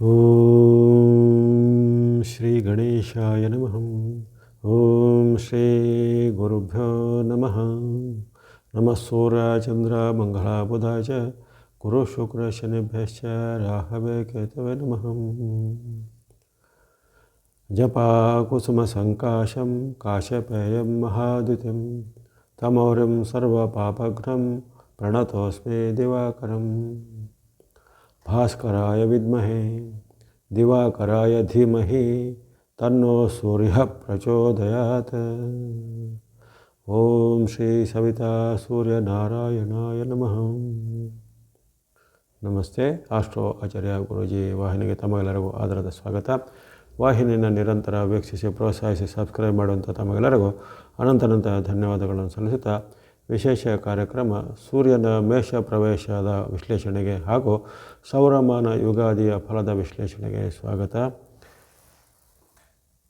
ಓಂ ಶ್ರೀ ಗಣೇಶಾಯ ನಮಃ. ಓಂ ಶ್ರೀ ಗುರುಭ್ಯೋ ನಮಃ. ನಮಃ ಸೂರ್ಯಚಂದ್ರ ಮಂಗಳ ಬುಧ ಚ ಗುರು ಶುಕ್ರ ಶನಿಭ್ಯಶ್ಚ ರಾಹವೇ ಕೇತವೇ ನಮಃ. ಜಪಾ ಕುಸುಮ ಸಂಕಾಶಂ ಕಾಶ್ಯಪೇಯಂ ಮಹಾದ್ಯುತಿಂ ತಮೌರ್ಯಂ ಸರ್ವಪಾಪಘ್ನಂ ಪ್ರಣತೋಸ್ಮಿ ದಿವಾಕರಂ. ಭಾಸ್ಕರಾಯ ವಿದ್ಮಹೇ ದಿವಾಕರಾಯ ಧೀಮಹಿ ತನ್ನೋ ಸೂರ್ಯ ಪ್ರಚೋದಯಾತ್. ಓಂ ಶ್ರೀ ಸವಿತಾ ಸೂರ್ಯನಾರಾಯಣಾಯ ನಮಃ. ನಮಸ್ತೆ. ಆಸ್ಟ್ರೋ ಆಚಾರ್ಯ ಗುರೂಜಿ ವಾಹಿನಿಗೆ ತಮಗೆಲ್ಲರಿಗೂ ಆದರದ ಸ್ವಾಗತ. ವಾಹಿನಿಯನ್ನು ನಿರಂತರ ವೀಕ್ಷಿಸಿ ಪ್ರೋತ್ಸಾಹಿಸಿ ಸಬ್ಸ್ಕ್ರೈಬ್ ಮಾಡುವಂಥ ತಮಗೆಲ್ಲರಿಗೂ ಅನಂತ ಧನ್ಯವಾದಗಳನ್ನು ಸಲ್ಲಿಸುತ್ತಾ, ವಿಶೇಷ ಕಾರ್ಯಕ್ರಮ ಸೂರ್ಯನ ಮೇಷ ಪ್ರವೇಶದ ವಿಶ್ಲೇಷಣೆಗೆ ಹಾಗೂ ಸೌರಮಾನ ಯುಗಾದಿಯ ಫಲದ ವಿಶ್ಲೇಷಣೆಗೆ ಸ್ವಾಗತ.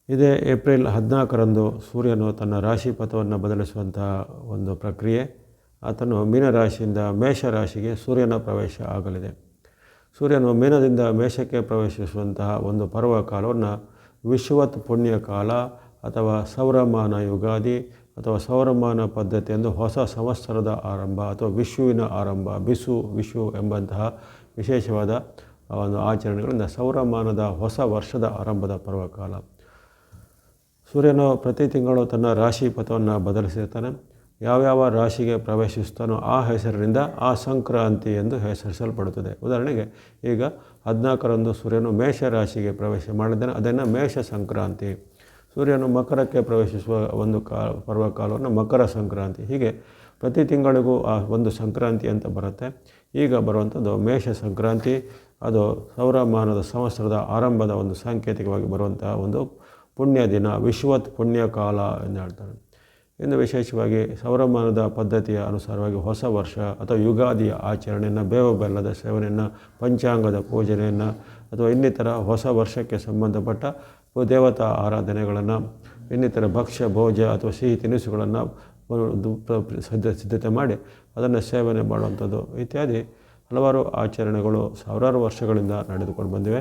ಇದೇ ಏಪ್ರಿಲ್ 14ರಂದು ಸೂರ್ಯನು ತನ್ನ ರಾಶಿ ಪಥವನ್ನು ಬದಲಿಸುವಂತಹ ಒಂದು ಪ್ರಕ್ರಿಯೆ. ಆತನು ಮೀನರಾಶಿಯಿಂದ ಮೇಷರಾಶಿಗೆ ಸೂರ್ಯನ ಪ್ರವೇಶ ಆಗಲಿದೆ. ಸೂರ್ಯನು ಮೀನದಿಂದ ಮೇಷಕ್ಕೆ ಪ್ರವೇಶಿಸುವಂತಹ ಒಂದು ಪರ್ವಕಾಲವನ್ನು ವಿಶ್ವವತ್ ಪುಣ್ಯಕಾಲ ಅಥವಾ ಸೌರಮಾನ ಯುಗಾದಿ ಅಥವಾ ಸೌರಮಾನ ಪದ್ಧತಿ ಎಂದು ಹೊಸ ಸಂವತ್ಸರದ ಆರಂಭ ಅಥವಾ ವಿಷುವಿನ ಆರಂಭ, ವಿಷು ಎಂಬಂತಹ ವಿಶೇಷವಾದ ಒಂದು ಆಚರಣೆಗಳಿಂದ ಸೌರಮಾನದ ಹೊಸ ವರ್ಷದ ಆರಂಭದ ಪರ್ವಕಾಲ. ಸೂರ್ಯನು ಪ್ರತಿ ತಿಂಗಳು ತನ್ನ ರಾಶಿ ಪಥವನ್ನು ಬದಲಿಸಿರ್ತಾನೆ. ಯಾವ್ಯಾವ ರಾಶಿಗೆ ಪ್ರವೇಶಿಸ್ತಾನೋ ಆ ಹೆಸರಿನಿಂದ ಆ ಸಂಕ್ರಾಂತಿ ಎಂದು ಹೆಸರಿಸಲ್ಪಡುತ್ತದೆ. ಉದಾಹರಣೆಗೆ ಈಗ 14ರಂದು ಸೂರ್ಯನು ಮೇಷ ರಾಶಿಗೆ ಪ್ರವೇಶ ಮಾಡಿದ್ದಾನೆ, ಅದನ್ನು ಮೇಷ ಸಂಕ್ರಾಂತಿ. ಸೂರ್ಯನು ಮಕರಕ್ಕೆ ಪ್ರವೇಶಿಸುವ ಒಂದು ಪರ್ವಕಾಲವನ್ನು ಮಕರ ಸಂಕ್ರಾಂತಿ. ಹೀಗೆ ಪ್ರತಿ ತಿಂಗಳಿಗೂ ಆ ಒಂದು ಸಂಕ್ರಾಂತಿ ಅಂತ ಬರುತ್ತೆ. ಈಗ ಬರುವಂಥದ್ದು ಮೇಷ ಸಂಕ್ರಾಂತಿ. ಅದು ಸೌರಮಾನದ ಸಂವತ್ಸರದ ಆರಂಭದ ಒಂದು ಸಾಂಕೇತಿಕವಾಗಿ ಬರುವಂತಹ ಒಂದು ಪುಣ್ಯ ದಿನ, ವಿಶ್ವವತ್ ಪುಣ್ಯಕಾಲ ಎಂದು ಹೇಳ್ತಾರೆ. ಇನ್ನು ವಿಶೇಷವಾಗಿ ಸೌರಮಾನದ ಪದ್ಧತಿಯ ಅನುಸಾರವಾಗಿ ಹೊಸ ವರ್ಷ ಅಥವಾ ಯುಗಾದಿಯ ಆಚರಣೆಯನ್ನು, ಬೇವು ಬೆಲ್ಲದ ಸೇವನೆಯನ್ನು, ಪಂಚಾಂಗದ ಪೂಜನೆಯನ್ನು ಅಥವಾ ಇನ್ನಿತರ ಹೊಸ ವರ್ಷಕ್ಕೆ ಸಂಬಂಧಪಟ್ಟ ದೇವತಾ ಆರಾಧನೆಗಳನ್ನು, ಇನ್ನಿತರ ಭಕ್ಷ್ಯ ಭೋಜ ಅಥವಾ ಸಿಹಿ ತಿನಿಸುಗಳನ್ನು ಸಿದ್ಧತೆ ಮಾಡಿ ಅದನ್ನು ಸೇವನೆ ಮಾಡುವಂಥದ್ದು ಇತ್ಯಾದಿ ಹಲವಾರು ಆಚರಣೆಗಳು ಸಾವಿರಾರು ವರ್ಷಗಳಿಂದ ನಡೆದುಕೊಂಡು ಬಂದಿವೆ.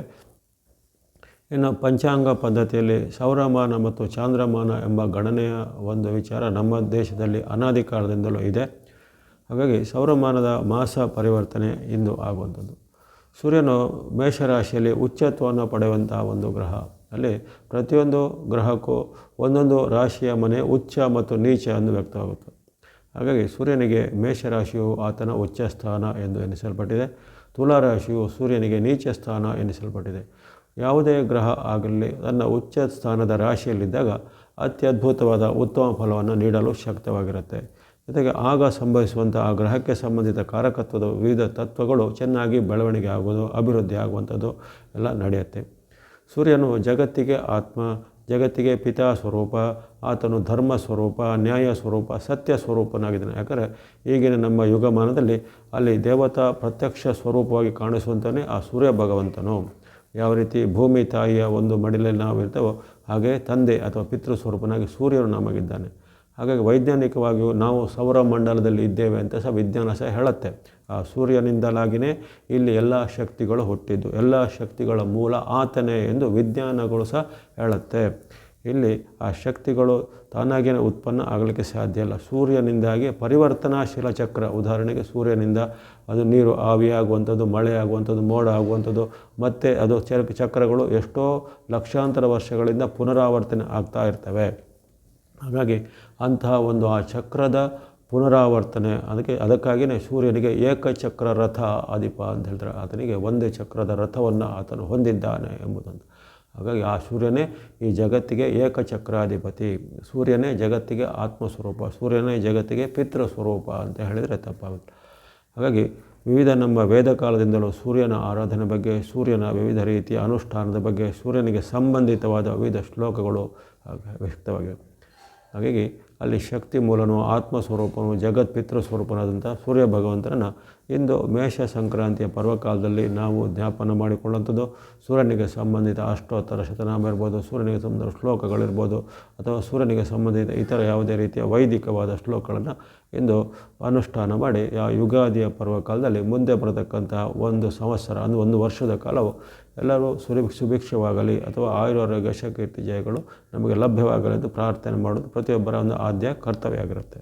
ಇನ್ನು ಪಂಚಾಂಗ ಪದ್ಧತಿಯಲ್ಲಿ ಸೌರಮಾನ ಮತ್ತು ಚಾಂದ್ರಮಾನ ಎಂಬ ಗಣನೆಯ ಒಂದು ವಿಚಾರ ನಮ್ಮ ದೇಶದಲ್ಲಿ ಅನಾದಿ ಕಾಲದಿಂದಲೂ ಇದೆ. ಹಾಗಾಗಿ ಸೌರಮಾನದ ಮಾಸ ಪರಿವರ್ತನೆ ಇಂದು ಆಗುವಂಥದ್ದು. ಸೂರ್ಯನು ಮೇಷರಾಶಿಯಲ್ಲಿ ಉಚ್ಚತ್ವವನ್ನು ಪಡೆಯುವಂತಹ ಒಂದು ಗ್ರಹ. ಅಲ್ಲಿ ಪ್ರತಿಯೊಂದು ಗ್ರಹಕ್ಕೂ ಒಂದೊಂದು ರಾಶಿಯ ಮನೆ ಉಚ್ಚ ಮತ್ತು ನೀಚ ಎಂದು ವ್ಯಕ್ತವಾಗುತ್ತದೆ. ಹಾಗಾಗಿ ಸೂರ್ಯನಿಗೆ ಮೇಷರಾಶಿಯು ಆತನ ಉಚ್ಚ ಸ್ಥಾನ ಎಂದು ಎನ್ನಿಸಲ್ಪಟ್ಟಿದೆ. ತುಲಾರಾಶಿಯು ಸೂರ್ಯನಿಗೆ ನೀಚ ಸ್ಥಾನ ಎನ್ನಿಸಲ್ಪಟ್ಟಿದೆ. ಯಾವುದೇ ಗ್ರಹ ಆಗಲಿ ತನ್ನ ಉಚ್ಚ ಸ್ಥಾನದ ರಾಶಿಯಲ್ಲಿದ್ದಾಗ ಅತ್ಯದ್ಭುತವಾದ ಉತ್ತಮ ಫಲವನ್ನು ನೀಡಲು ಶಕ್ತವಾಗಿರುತ್ತೆ. ಜೊತೆಗೆ ಆಗ ಸಂಭವಿಸುವಂಥ ಆ ಗ್ರಹಕ್ಕೆ ಸಂಬಂಧಿತ ಕಾರಕತ್ವದ ವಿವಿಧ ತತ್ವಗಳು ಚೆನ್ನಾಗಿ ಬೆಳವಣಿಗೆ ಆಗೋದು, ಅಭಿವೃದ್ಧಿ ಆಗುವಂಥದ್ದು ಎಲ್ಲ ನಡೆಯುತ್ತೆ. ಸೂರ್ಯನು ಜಗತ್ತಿಗೆ ಆತ್ಮ, ಜಗತ್ತಿಗೆ ಪಿತಾ ಸ್ವರೂಪ. ಆತನು ಧರ್ಮ ಸ್ವರೂಪ, ನ್ಯಾಯ ಸ್ವರೂಪ, ಸತ್ಯ ಸ್ವರೂಪನಾಗಿದ್ದಾನೆ. ಯಾಕಂದರೆ ಈಗಿನ ನಮ್ಮ ಯುಗಮಾನದಲ್ಲಿ ಅಲ್ಲಿ ದೇವತಾ ಪ್ರತ್ಯಕ್ಷ ಸ್ವರೂಪವಾಗಿ ಕಾಣಿಸುವಂತಾನೆ ಆ ಸೂರ್ಯ ಭಗವಂತನು. ಯಾವ ರೀತಿ ಭೂಮಿ ತಾಯಿಯ ಒಂದು ಮಡಿಲಲ್ಲಿ ನಾವು ಇರ್ತೇವೋ ಹಾಗೆ ತಂದೆ ಅಥವಾ ಪಿತೃ ಸ್ವರೂಪನಾಗಿ ಸೂರ್ಯನು ನಮಗಿದ್ದಾನೆ. ಹಾಗಾಗಿ ವೈಜ್ಞಾನಿಕವಾಗಿಯೂ ನಾವು ಸೌರಮಂಡಲದಲ್ಲಿ ಇದ್ದೇವೆ ಅಂತ ವಿಜ್ಞಾನ ಹೇಳುತ್ತೆ. ಆ ಸೂರ್ಯನಿಂದಲಾಗಿಯೇ ಇಲ್ಲಿ ಎಲ್ಲ ಶಕ್ತಿಗಳು ಹುಟ್ಟಿದ್ದು, ಎಲ್ಲ ಶಕ್ತಿಗಳ ಮೂಲ ಆತನೇ ಎಂದು ವಿಜ್ಞಾನಗಳು ಹೇಳುತ್ತೆ. ಇಲ್ಲಿ ಆ ಶಕ್ತಿಗಳು ತಾನಾಗಿಯೇ ಉತ್ಪನ್ನ ಆಗಲಿಕ್ಕೆ ಸಾಧ್ಯ ಇಲ್ಲ. ಸೂರ್ಯನಿಂದಾಗಿ ಪರಿವರ್ತನಾಶೀಲ ಚಕ್ರ. ಉದಾಹರಣೆಗೆ ಸೂರ್ಯನಿಂದ ಅದು ನೀರು ಆವಿಯಾಗುವಂಥದ್ದು, ಮಳೆ ಆಗುವಂಥದ್ದು, ಮೋಡ ಆಗುವಂಥದ್ದು, ಮತ್ತು ಅದು ಚಕ್ರಗಳು ಎಷ್ಟೋ ಲಕ್ಷಾಂತರ ವರ್ಷಗಳಿಂದ ಪುನರಾವರ್ತನೆ ಆಗ್ತಾ ಇರ್ತವೆ. ಹಾಗಾಗಿ ಅಂತಹ ಒಂದು ಆ ಚಕ್ರದ ಪುನರಾವರ್ತನೆ, ಅದಕ್ಕಾಗಿಯೇ ಸೂರ್ಯನಿಗೆ ಏಕಚಕ್ರ ರಥ ಅಧಿಪ ಅಂತ ಹೇಳ್ತಾರೆ. ಆತನಿಗೆ ಒಂದೇ ಚಕ್ರದ ರಥವನ್ನು ಆತನು ಹೊಂದಿದ್ದಾನೆ ಎಂಬುದನ್ನು. ಹಾಗಾಗಿ ಆ ಸೂರ್ಯನೇ ಈ ಜಗತ್ತಿಗೆ ಏಕಚಕ್ರಾಧಿಪತಿ. ಸೂರ್ಯನೇ ಜಗತ್ತಿಗೆ ಆತ್ಮಸ್ವರೂಪ, ಸೂರ್ಯನೇ ಜಗತ್ತಿಗೆ ಪಿತೃ ಸ್ವರೂಪ ಅಂತ ಹೇಳಿದರೆ ತಪ್ಪಾಗುತ್ತೆ. ಹಾಗಾಗಿ ವಿವಿಧ ನಮ್ಮ ವೇದ ಕಾಲದಿಂದಲೂ ಸೂರ್ಯನ ಆರಾಧನೆ ಬಗ್ಗೆ, ಸೂರ್ಯನ ವಿವಿಧ ರೀತಿಯ ಅನುಷ್ಠಾನದ ಬಗ್ಗೆ, ಸೂರ್ಯನಿಗೆ ಸಂಬಂಧಿತವಾದ ವಿವಿಧ ಶ್ಲೋಕಗಳು ವ್ಯಕ್ತವಾಗಿವೆ. ಹಾಗಾಗಿ ಅಲ್ಲಿ ಶಕ್ತಿ ಮೂಲನೂ ಆತ್ಮಸ್ವರೂಪನೂ ಜಗತ್ ಪಿತೃ ಸ್ವರೂಪನಾದಂಥ ಸೂರ್ಯ ಭಗವಂತನನ್ನು ಇಂದು ಮೇಷ ಸಂಕ್ರಾಂತಿಯ ಪರ್ವಕಾಲದಲ್ಲಿ ನಾವು ಜ್ಞಾಪನ ಮಾಡಿಕೊಳ್ಳುವಂಥದ್ದು ಸೂರ್ಯನಿಗೆ ಸಂಬಂಧಿತ ಅಷ್ಟೋತ್ತರ ಶತನಾಮ ಇರ್ಬೋದು, ಸೂರ್ಯನಿಗೆ ಸಂಬಂಧಿತ ಶ್ಲೋಕಗಳಿರ್ಬೋದು, ಅಥವಾ ಸೂರ್ಯನಿಗೆ ಸಂಬಂಧಿತ ಇತರ ಯಾವುದೇ ರೀತಿಯ ವೈದಿಕವಾದ ಶ್ಲೋಕಗಳನ್ನು ಇಂದು ಅನುಷ್ಠಾನ ಮಾಡಿ ಯುಗಾದಿಯ ಪರ್ವಕಾಲದಲ್ಲಿ ಮುಂದೆ ಬರತಕ್ಕಂತಹ ಒಂದು ಸಂವತ್ಸರ ಅಂದರೆ ಒಂದು ವರ್ಷದ ಕಾಲವು ಎಲ್ಲರೂ ಸುಭಿಕ್ಷವಾಗಲಿ ಅಥವಾ ಆಯುರಾರೋಗ್ಯ ಯಶಕೀರ್ತಿ ಜಯಗಳು ನಮಗೆ ಲಭ್ಯವಾಗಲಿ ಎಂದು ಪ್ರಾರ್ಥನೆ ಮಾಡೋದು ಪ್ರತಿಯೊಬ್ಬರ ಒಂದು ಆದ್ಯ ಕರ್ತವ್ಯ ಆಗಿರುತ್ತೆ.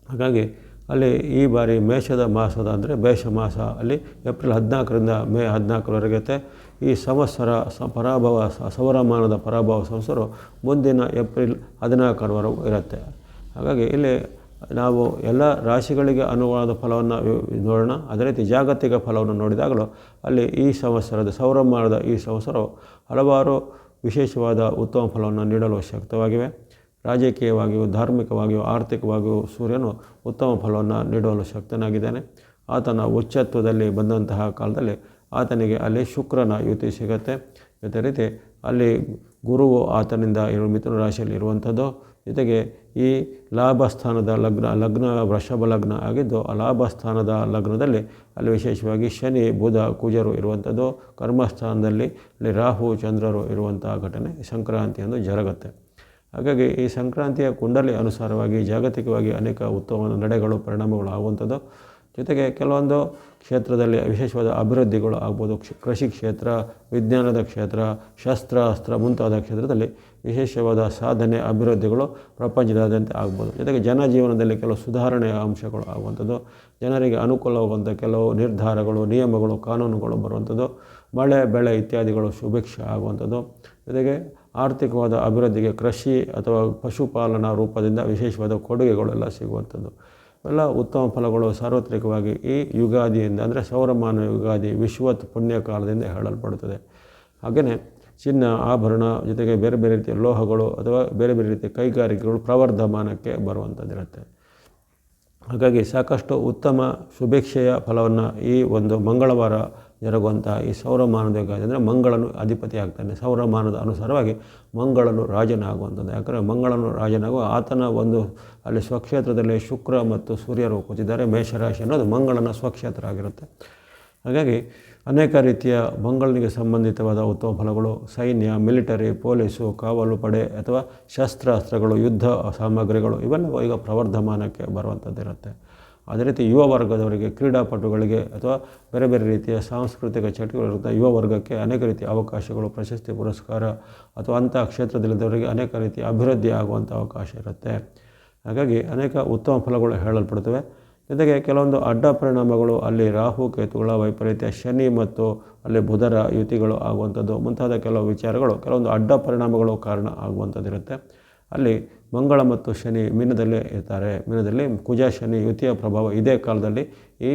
ಹಾಗಾಗಿ ಅಲ್ಲಿ ಈ ಬಾರಿ ಮೇಷದ ಮಾಸದ ಅಂದರೆ ಮೇಷ ಮಾಸ ಅಲ್ಲಿ ಏಪ್ರಿಲ್ 14ರಿಂದ ಮೇ 14ರವರೆಗೆ ಈ ಸಂವತ್ಸರ ಸೌರಮಾನದ ಪರಾಭವ ಸಂವತ್ಸರ ಮುಂದಿನ ಏಪ್ರಿಲ್ 14ರವರೆಗೂ ಇರುತ್ತೆ. ಹಾಗಾಗಿ ಇಲ್ಲಿ ನಾವು ಎಲ್ಲ ರಾಶಿಗಳಿಗೆ ಅನುಗುಣವಾದ ಫಲವನ್ನು ನೋಡೋಣ. ಅದೇ ರೀತಿ ಜಾಗತಿಕ ಫಲವನ್ನು ನೋಡಿದಾಗಲೂ ಅಲ್ಲಿ ಈ ಸಂವತ್ಸರದ ಸೌರಮಾನದ ಈ ಸಂವತ್ಸರವು ಹಲವಾರು ವಿಶೇಷವಾದ ಉತ್ತಮ ಫಲವನ್ನು ನೀಡಲು ಶಕ್ತವಾಗಿವೆ. ರಾಜಕೀಯವಾಗಿಯೂ ಧಾರ್ಮಿಕವಾಗಿಯೂ ಆರ್ಥಿಕವಾಗಿಯೂ ಸೂರ್ಯನು ಉತ್ತಮ ಫಲವನ್ನು ನೀಡಲು ಶಕ್ತನಾಗಿದ್ದಾನೆ. ಆತನ ಉಚ್ಚತ್ವದಲ್ಲಿ ಬಂದಂತಹ ಕಾಲದಲ್ಲಿ ಆತನಿಗೆ ಅಲ್ಲಿ ಶುಕ್ರನ ಯುತಿ ಸಿಗುತ್ತೆ. ಅದೇ ರೀತಿ ಅಲ್ಲಿ ಗುರುವು ಆತನಿಂದ ಮಿಥುನ ರಾಶಿಯಲ್ಲಿ ಇರುವಂಥದ್ದು. ಜೊತೆಗೆ ಈ ಲಾಭಸ್ಥಾನದ ಲಗ್ನ ವೃಷಭ ಲಗ್ನ ಆಗಿದ್ದು, ಆ ಲಾಭಸ್ಥಾನದ ಲಗ್ನದಲ್ಲಿ ಅಲ್ಲಿ ವಿಶೇಷವಾಗಿ ಶನಿ ಬುಧ ಕುಜರು ಇರುವಂಥದ್ದು. ಕರ್ಮಸ್ಥಾನದಲ್ಲಿ ಅಲ್ಲಿ ರಾಹು ಚಂದ್ರರು ಇರುವಂಥ ಘಟನೆ ಸಂಕ್ರಾಂತಿಯಂದು ಜರುಗುತ್ತೆ. ಹಾಗಾಗಿ ಈ ಸಂಕ್ರಾಂತಿಯ ಕುಂಡಲಿ ಅನುಸಾರವಾಗಿ ಜಾಗತಿಕವಾಗಿ ಅನೇಕ ಉತ್ತಮ ನಡೆಗಳು ಪರಿಣಾಮಗಳು ಆಗುವಂಥದ್ದು. ಜೊತೆಗೆ ಕೆಲವೊಂದು ಕ್ಷೇತ್ರದಲ್ಲಿ ವಿಶೇಷವಾದ ಅಭಿವೃದ್ಧಿಗಳು ಆಗ್ಬೋದು. ಕೃಷಿ ಕ್ಷೇತ್ರ, ವಿಜ್ಞಾನದ ಕ್ಷೇತ್ರ, ಶಸ್ತ್ರಾಸ್ತ್ರ ಮುಂತಾದ ಕ್ಷೇತ್ರದಲ್ಲಿ ವಿಶೇಷವಾದ ಸಾಧನೆ ಅಭಿವೃದ್ಧಿಗಳು ಪ್ರಪಂಚದಾದ್ಯಂತ ಆಗ್ಬೋದು. ಜೊತೆಗೆ ಜನಜೀವನದಲ್ಲಿ ಕೆಲವು ಸುಧಾರಣೆಯ ಅಂಶಗಳು ಆಗುವಂಥದ್ದು, ಜನರಿಗೆ ಅನುಕೂಲವಾಗುವಂಥ ಕೆಲವು ನಿರ್ಧಾರಗಳು, ನಿಯಮಗಳು, ಕಾನೂನುಗಳು ಬರುವಂಥದ್ದು, ಮಳೆ ಬೆಳೆ ಇತ್ಯಾದಿಗಳು ಸುಭಿಕ್ಷ ಆಗುವಂಥದ್ದು. ಜೊತೆಗೆ ಆರ್ಥಿಕವಾದ ಅಭಿವೃದ್ಧಿಗೆ ಕೃಷಿ ಅಥವಾ ಪಶುಪಾಲನಾ ರೂಪದಿಂದ ವಿಶೇಷವಾದ ಕೊಡುಗೆಗಳೆಲ್ಲ ಸಿಗುವಂಥದ್ದು. ಎಲ್ಲ ಉತ್ತಮ ಫಲಗಳು ಸಾರ್ವತ್ರಿಕವಾಗಿ ಈ ಯುಗಾದಿಯಿಂದ ಅಂದರೆ ಸೌರಮಾನ ಯುಗಾದಿ ವಿಶ್ವತ್ ಪುಣ್ಯಕಾಲದಿಂದ ಹೇಳಲ್ಪಡುತ್ತದೆ. ಹಾಗೆಯೇ ಚಿನ್ನ ಆಭರಣ ಜೊತೆಗೆ ಬೇರೆ ಬೇರೆ ರೀತಿಯ ಲೋಹಗಳು ಅಥವಾ ಬೇರೆ ಬೇರೆ ರೀತಿಯ ಕೈಗಾರಿಕೆಗಳು ಪ್ರವರ್ಧಮಾನಕ್ಕೆ ಬರುವಂಥದ್ದಿರುತ್ತೆ. ಹಾಗಾಗಿ ಸಾಕಷ್ಟು ಉತ್ತಮ ಶುಭೇಚ್ಛೆಯ ಫಲವನ್ನು ಈ ಒಂದು ಮಂಗಳವಾರ ಜರುಗುವಂಥ ಈ ಸೌರಮಾನದ ಯುಗಾದಿ ಅಂದರೆ ಮಂಗಳನು ಅಧಿಪತಿ ಆಗ್ತಾನೆ. ಸೌರಮಾನದ ಅನುಸಾರವಾಗಿ ಮಂಗಳನು ರಾಜನಾಗುವಂಥದ್ದು. ಯಾಕಂದರೆ ಮಂಗಳನು ರಾಜನಾಗುವ ಆತನ ಒಂದು ಅಲ್ಲಿ ಸ್ವಕ್ಷೇತ್ರದಲ್ಲಿ ಶುಕ್ರ ಮತ್ತು ಸೂರ್ಯರು ಕೂತಿದ್ದಾರೆ. ಮೇಷರಾಶಿ ಅನ್ನೋದು ಮಂಗಳನ ಸ್ವಕ್ಷೇತ್ರ ಆಗಿರುತ್ತೆ. ಹಾಗಾಗಿ ಅನೇಕ ರೀತಿಯ ಮಂಗಳನಿಗೆ ಸಂಬಂಧಿತವಾದ ಉತ್ತಮ ಫಲಗಳು ಸೈನ್ಯ, ಮಿಲಿಟರಿ, ಪೊಲೀಸು, ಕಾವಲು ಪಡೆ ಅಥವಾ ಶಸ್ತ್ರಾಸ್ತ್ರಗಳು, ಯುದ್ಧ ಸಾಮಗ್ರಿಗಳು ಇವೆಲ್ಲವೂ ಈಗ ಪ್ರವರ್ಧಮಾನಕ್ಕೆ ಬರುವಂಥದ್ದಿರುತ್ತೆ. ಅದೇ ರೀತಿ ಯುವ ವರ್ಗದವರಿಗೆ, ಕ್ರೀಡಾಪಟುಗಳಿಗೆ ಅಥವಾ ಬೇರೆ ಬೇರೆ ರೀತಿಯ ಸಾಂಸ್ಕೃತಿಕ ಚಟುವಟಿಕೆಗಳಿರುತ್ತೆ ಯುವ ವರ್ಗಕ್ಕೆ ಅನೇಕ ರೀತಿಯ ಅವಕಾಶಗಳು, ಪ್ರಶಸ್ತಿ ಪುರಸ್ಕಾರ ಅಥವಾ ಅಂಥ ಕ್ಷೇತ್ರದಲ್ಲಿದ್ದವರಿಗೆ ಅನೇಕ ರೀತಿಯ ಅಭಿವೃದ್ಧಿ ಆಗುವಂಥ ಅವಕಾಶ ಇರುತ್ತೆ. ಹಾಗಾಗಿ ಅನೇಕ ಉತ್ತಮ ಫಲಗಳು ಹೇಳಲ್ಪಡುತ್ತವೆ. ಜೊತೆಗೆ ಕೆಲವೊಂದು ಅಡ್ಡ ಪರಿಣಾಮಗಳು ಅಲ್ಲಿ ರಾಹು ಕೇತುಗಳ ವೈಪರೀತ್ಯ, ಶನಿ ಮತ್ತು ಅಲ್ಲಿ ಬುಧರ ಯುತಿಗಳು ಆಗುವಂಥದ್ದು ಮುಂತಾದ ಕೆಲವು ವಿಚಾರಗಳು ಕೆಲವೊಂದು ಅಡ್ಡ ಪರಿಣಾಮಗಳು ಕಾರಣ ಆಗುವಂಥದ್ದಿರುತ್ತೆ. ಅಲ್ಲಿ ಮಂಗಳ ಮತ್ತು ಶನಿ ಮೀನದಲ್ಲೇ ಇರ್ತಾರೆ. ಮೀನದಲ್ಲಿ ಕುಜ ಶನಿ ಯುತಿಯ ಪ್ರಭಾವ ಇದೇ ಕಾಲದಲ್ಲಿ ಈ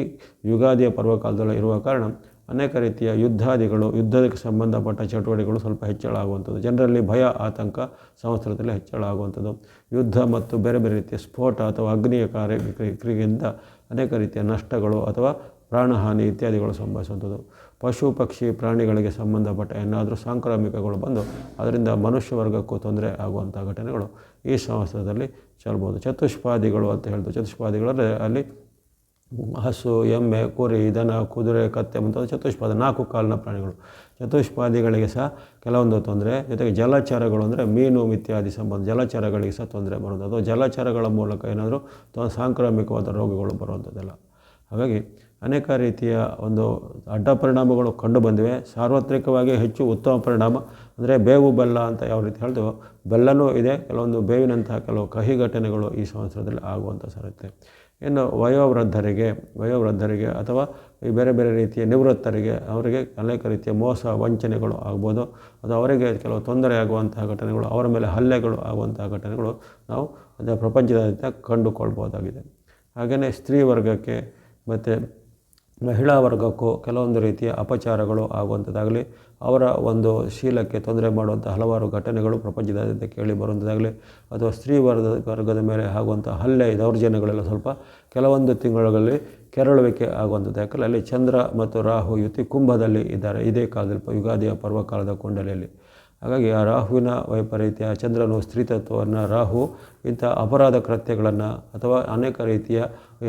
ಯುಗಾದಿಯ ಪರ್ವಕಾಲದಲ್ಲಿ ಇರುವ ಕಾರಣ ಅನೇಕ ರೀತಿಯ ಯುದ್ಧಕ್ಕೆ ಸಂಬಂಧಪಟ್ಟ ಚಟುವಟಿಕೆಗಳು ಸ್ವಲ್ಪ ಹೆಚ್ಚಳ ಆಗುವಂಥದ್ದು. ಜನರಲ್ಲಿ ಭಯ ಆತಂಕ ಸಂವತ್ಸರದಲ್ಲಿ ಹೆಚ್ಚಳ ಆಗುವಂಥದ್ದು. ಯುದ್ಧ ಮತ್ತು ಬೇರೆ ಬೇರೆ ರೀತಿಯ ಸ್ಫೋಟ ಅಥವಾ ಅಗ್ನಿಯ ಕ್ರಿಯೆಯಿಂದ ಅನೇಕ ರೀತಿಯ ನಷ್ಟಗಳು ಅಥವಾ ಪ್ರಾಣಹಾನಿ ಇತ್ಯಾದಿಗಳು ಸಂಭವಿಸುವಂಥದ್ದು. ಪಶು ಪಕ್ಷಿ ಪ್ರಾಣಿಗಳಿಗೆ ಸಂಬಂಧಪಟ್ಟ ಏನಾದರೂ ಸಾಂಕ್ರಾಮಿಕಗಳು ಬಂದು ಅದರಿಂದ ಮನುಷ್ಯ ವರ್ಗಕ್ಕೂ ತೊಂದರೆ ಆಗುವಂಥ ಘಟನೆಗಳು ಈ ಸಂವತ್ಸರದಲ್ಲಿ ಚಲ್ಬೋದು. ಚತುಷ್ಪಾದಿಗಳು ಅಂತ ಹೇಳ್ತಾರೆ. ಚತುಷ್ಪಾದಿಗಳಂದರೆ ಅಲ್ಲಿ ಹಸು, ಎಮ್ಮೆ, ಕುರಿ, ದನ, ಕುದುರೆ, ಕತ್ತೆ ಮುಂತಾದ ಚತುಷ್ಪಾದ 4 ಕಾಲಿನ ಪ್ರಾಣಿಗಳು. ಚತುಷ್ಪಾದಿಗಳಿಗೆ ಸಹ ಕೆಲವೊಂದು ತೊಂದರೆ. ಜೊತೆಗೆ ಜಲಚರಗಳು ಅಂದರೆ ಮೀನು ಇತ್ಯಾದಿ ಸಂಬಂಧ ಜಲಚರಗಳಿಗೆ ಸಹ ತೊಂದರೆ ಬರುವಂಥದ್ದು. ಜಲಚರಗಳ ಮೂಲಕ ಏನಾದರೂ ಸಾಂಕ್ರಾಮಿಕವಾದ ರೋಗಗಳು ಬರುವಂಥದ್ದೆಲ್ಲ. ಹಾಗಾಗಿ ಅನೇಕ ರೀತಿಯ ಒಂದು ಅಡ್ಡ ಪರಿಣಾಮಗಳು ಕಂಡು ಬಂದಿವೆ. ಸಾರ್ವತ್ರಿಕವಾಗಿ ಹೆಚ್ಚು ಉತ್ತಮ ಪರಿಣಾಮ ಅಂದರೆ ಬೇವು ಬೆಲ್ಲ ಅಂತ ಯಾವ ರೀತಿ ಹೇಳ್ತೇವೋ ಬೆಲ್ಲನೂ ಇದೆ. ಕೆಲವೊಂದು ಬೇವಿನಂತಹ ಕೆಲವು ಕಹಿ ಘಟನೆಗಳು ಈ ಸಂವತ್ಸರದಲ್ಲಿ ಆಗುವಂಥ ಸಾಧ್ಯತೆ. ಇನ್ನು ವಯೋವೃದ್ಧರಿಗೆ ಅಥವಾ ಈ ಬೇರೆ ಬೇರೆ ರೀತಿಯ ನಿವೃತ್ತರಿಗೆ ಅವರಿಗೆ ಅನೇಕ ರೀತಿಯ ಮೋಸ ವಂಚನೆಗಳು ಆಗ್ಬೋದು. ಅದು ಅವರಿಗೆ ಕೆಲವು ತೊಂದರೆ ಆಗುವಂತಹ ಘಟನೆಗಳು, ಅವರ ಮೇಲೆ ಹಲ್ಲೆಗಳು ಆಗುವಂತಹ ಘಟನೆಗಳು ನಾವು ಅದರ ಪ್ರಪಂಚದಾದ್ಯಂತ ಕಂಡುಕೊಳ್ಬೋದಾಗಿದೆ. ಹಾಗೆಯೇ ಸ್ತ್ರೀ ವರ್ಗಕ್ಕೆ ಮತ್ತು ಮಹಿಳಾ ವರ್ಗಕ್ಕೂ ಕೆಲವೊಂದು ರೀತಿಯ ಅಪಚಾರಗಳು ಆಗುವಂಥದ್ದಾಗಲಿ, ಅವರ ಒಂದು ಶೀಲಕ್ಕೆ ತೊಂದರೆ ಮಾಡುವಂಥ ಹಲವಾರು ಘಟನೆಗಳು ಪ್ರಪಂಚದಾದ್ಯಂತ ಕೇಳಿ ಬರುವಂಥದ್ದಾಗಲಿ, ಅಥವಾ ಸ್ತ್ರೀ ವರ್ಗದ ಮೇಲೆ ಆಗುವಂಥ ಹಲ್ಲೆ ದೌರ್ಜನ್ಯಗಳೆಲ್ಲ ಸ್ವಲ್ಪ ಕೆಲವೊಂದು ತಿಂಗಳಲ್ಲಿ ಕೆರಳುವಿಕೆ ಆಗುವಂಥದ್ದು. ಯಾಕಂದರೆ ಅಲ್ಲಿ ಚಂದ್ರ ಮತ್ತು ರಾಹು ಯುತಿ ಕುಂಭದಲ್ಲಿ ಇದ್ದಾರೆ ಇದೇ ಕಾಲದಲ್ಲಿ ಯುಗಾದಿಯ ಪರ್ವಕಾಲದ ಕುಂಡಲಿಯಲ್ಲಿ. ಹಾಗಾಗಿ ಆ ರಾಹುವಿನ ವೈಪರೀತ್ಯ, ಚಂದ್ರನು ಸ್ತ್ರೀತತ್ವವನ್ನು, ರಾಹು ಇಂಥ ಅಪರಾಧ ಕೃತ್ಯಗಳನ್ನು ಅಥವಾ ಅನೇಕ ರೀತಿಯ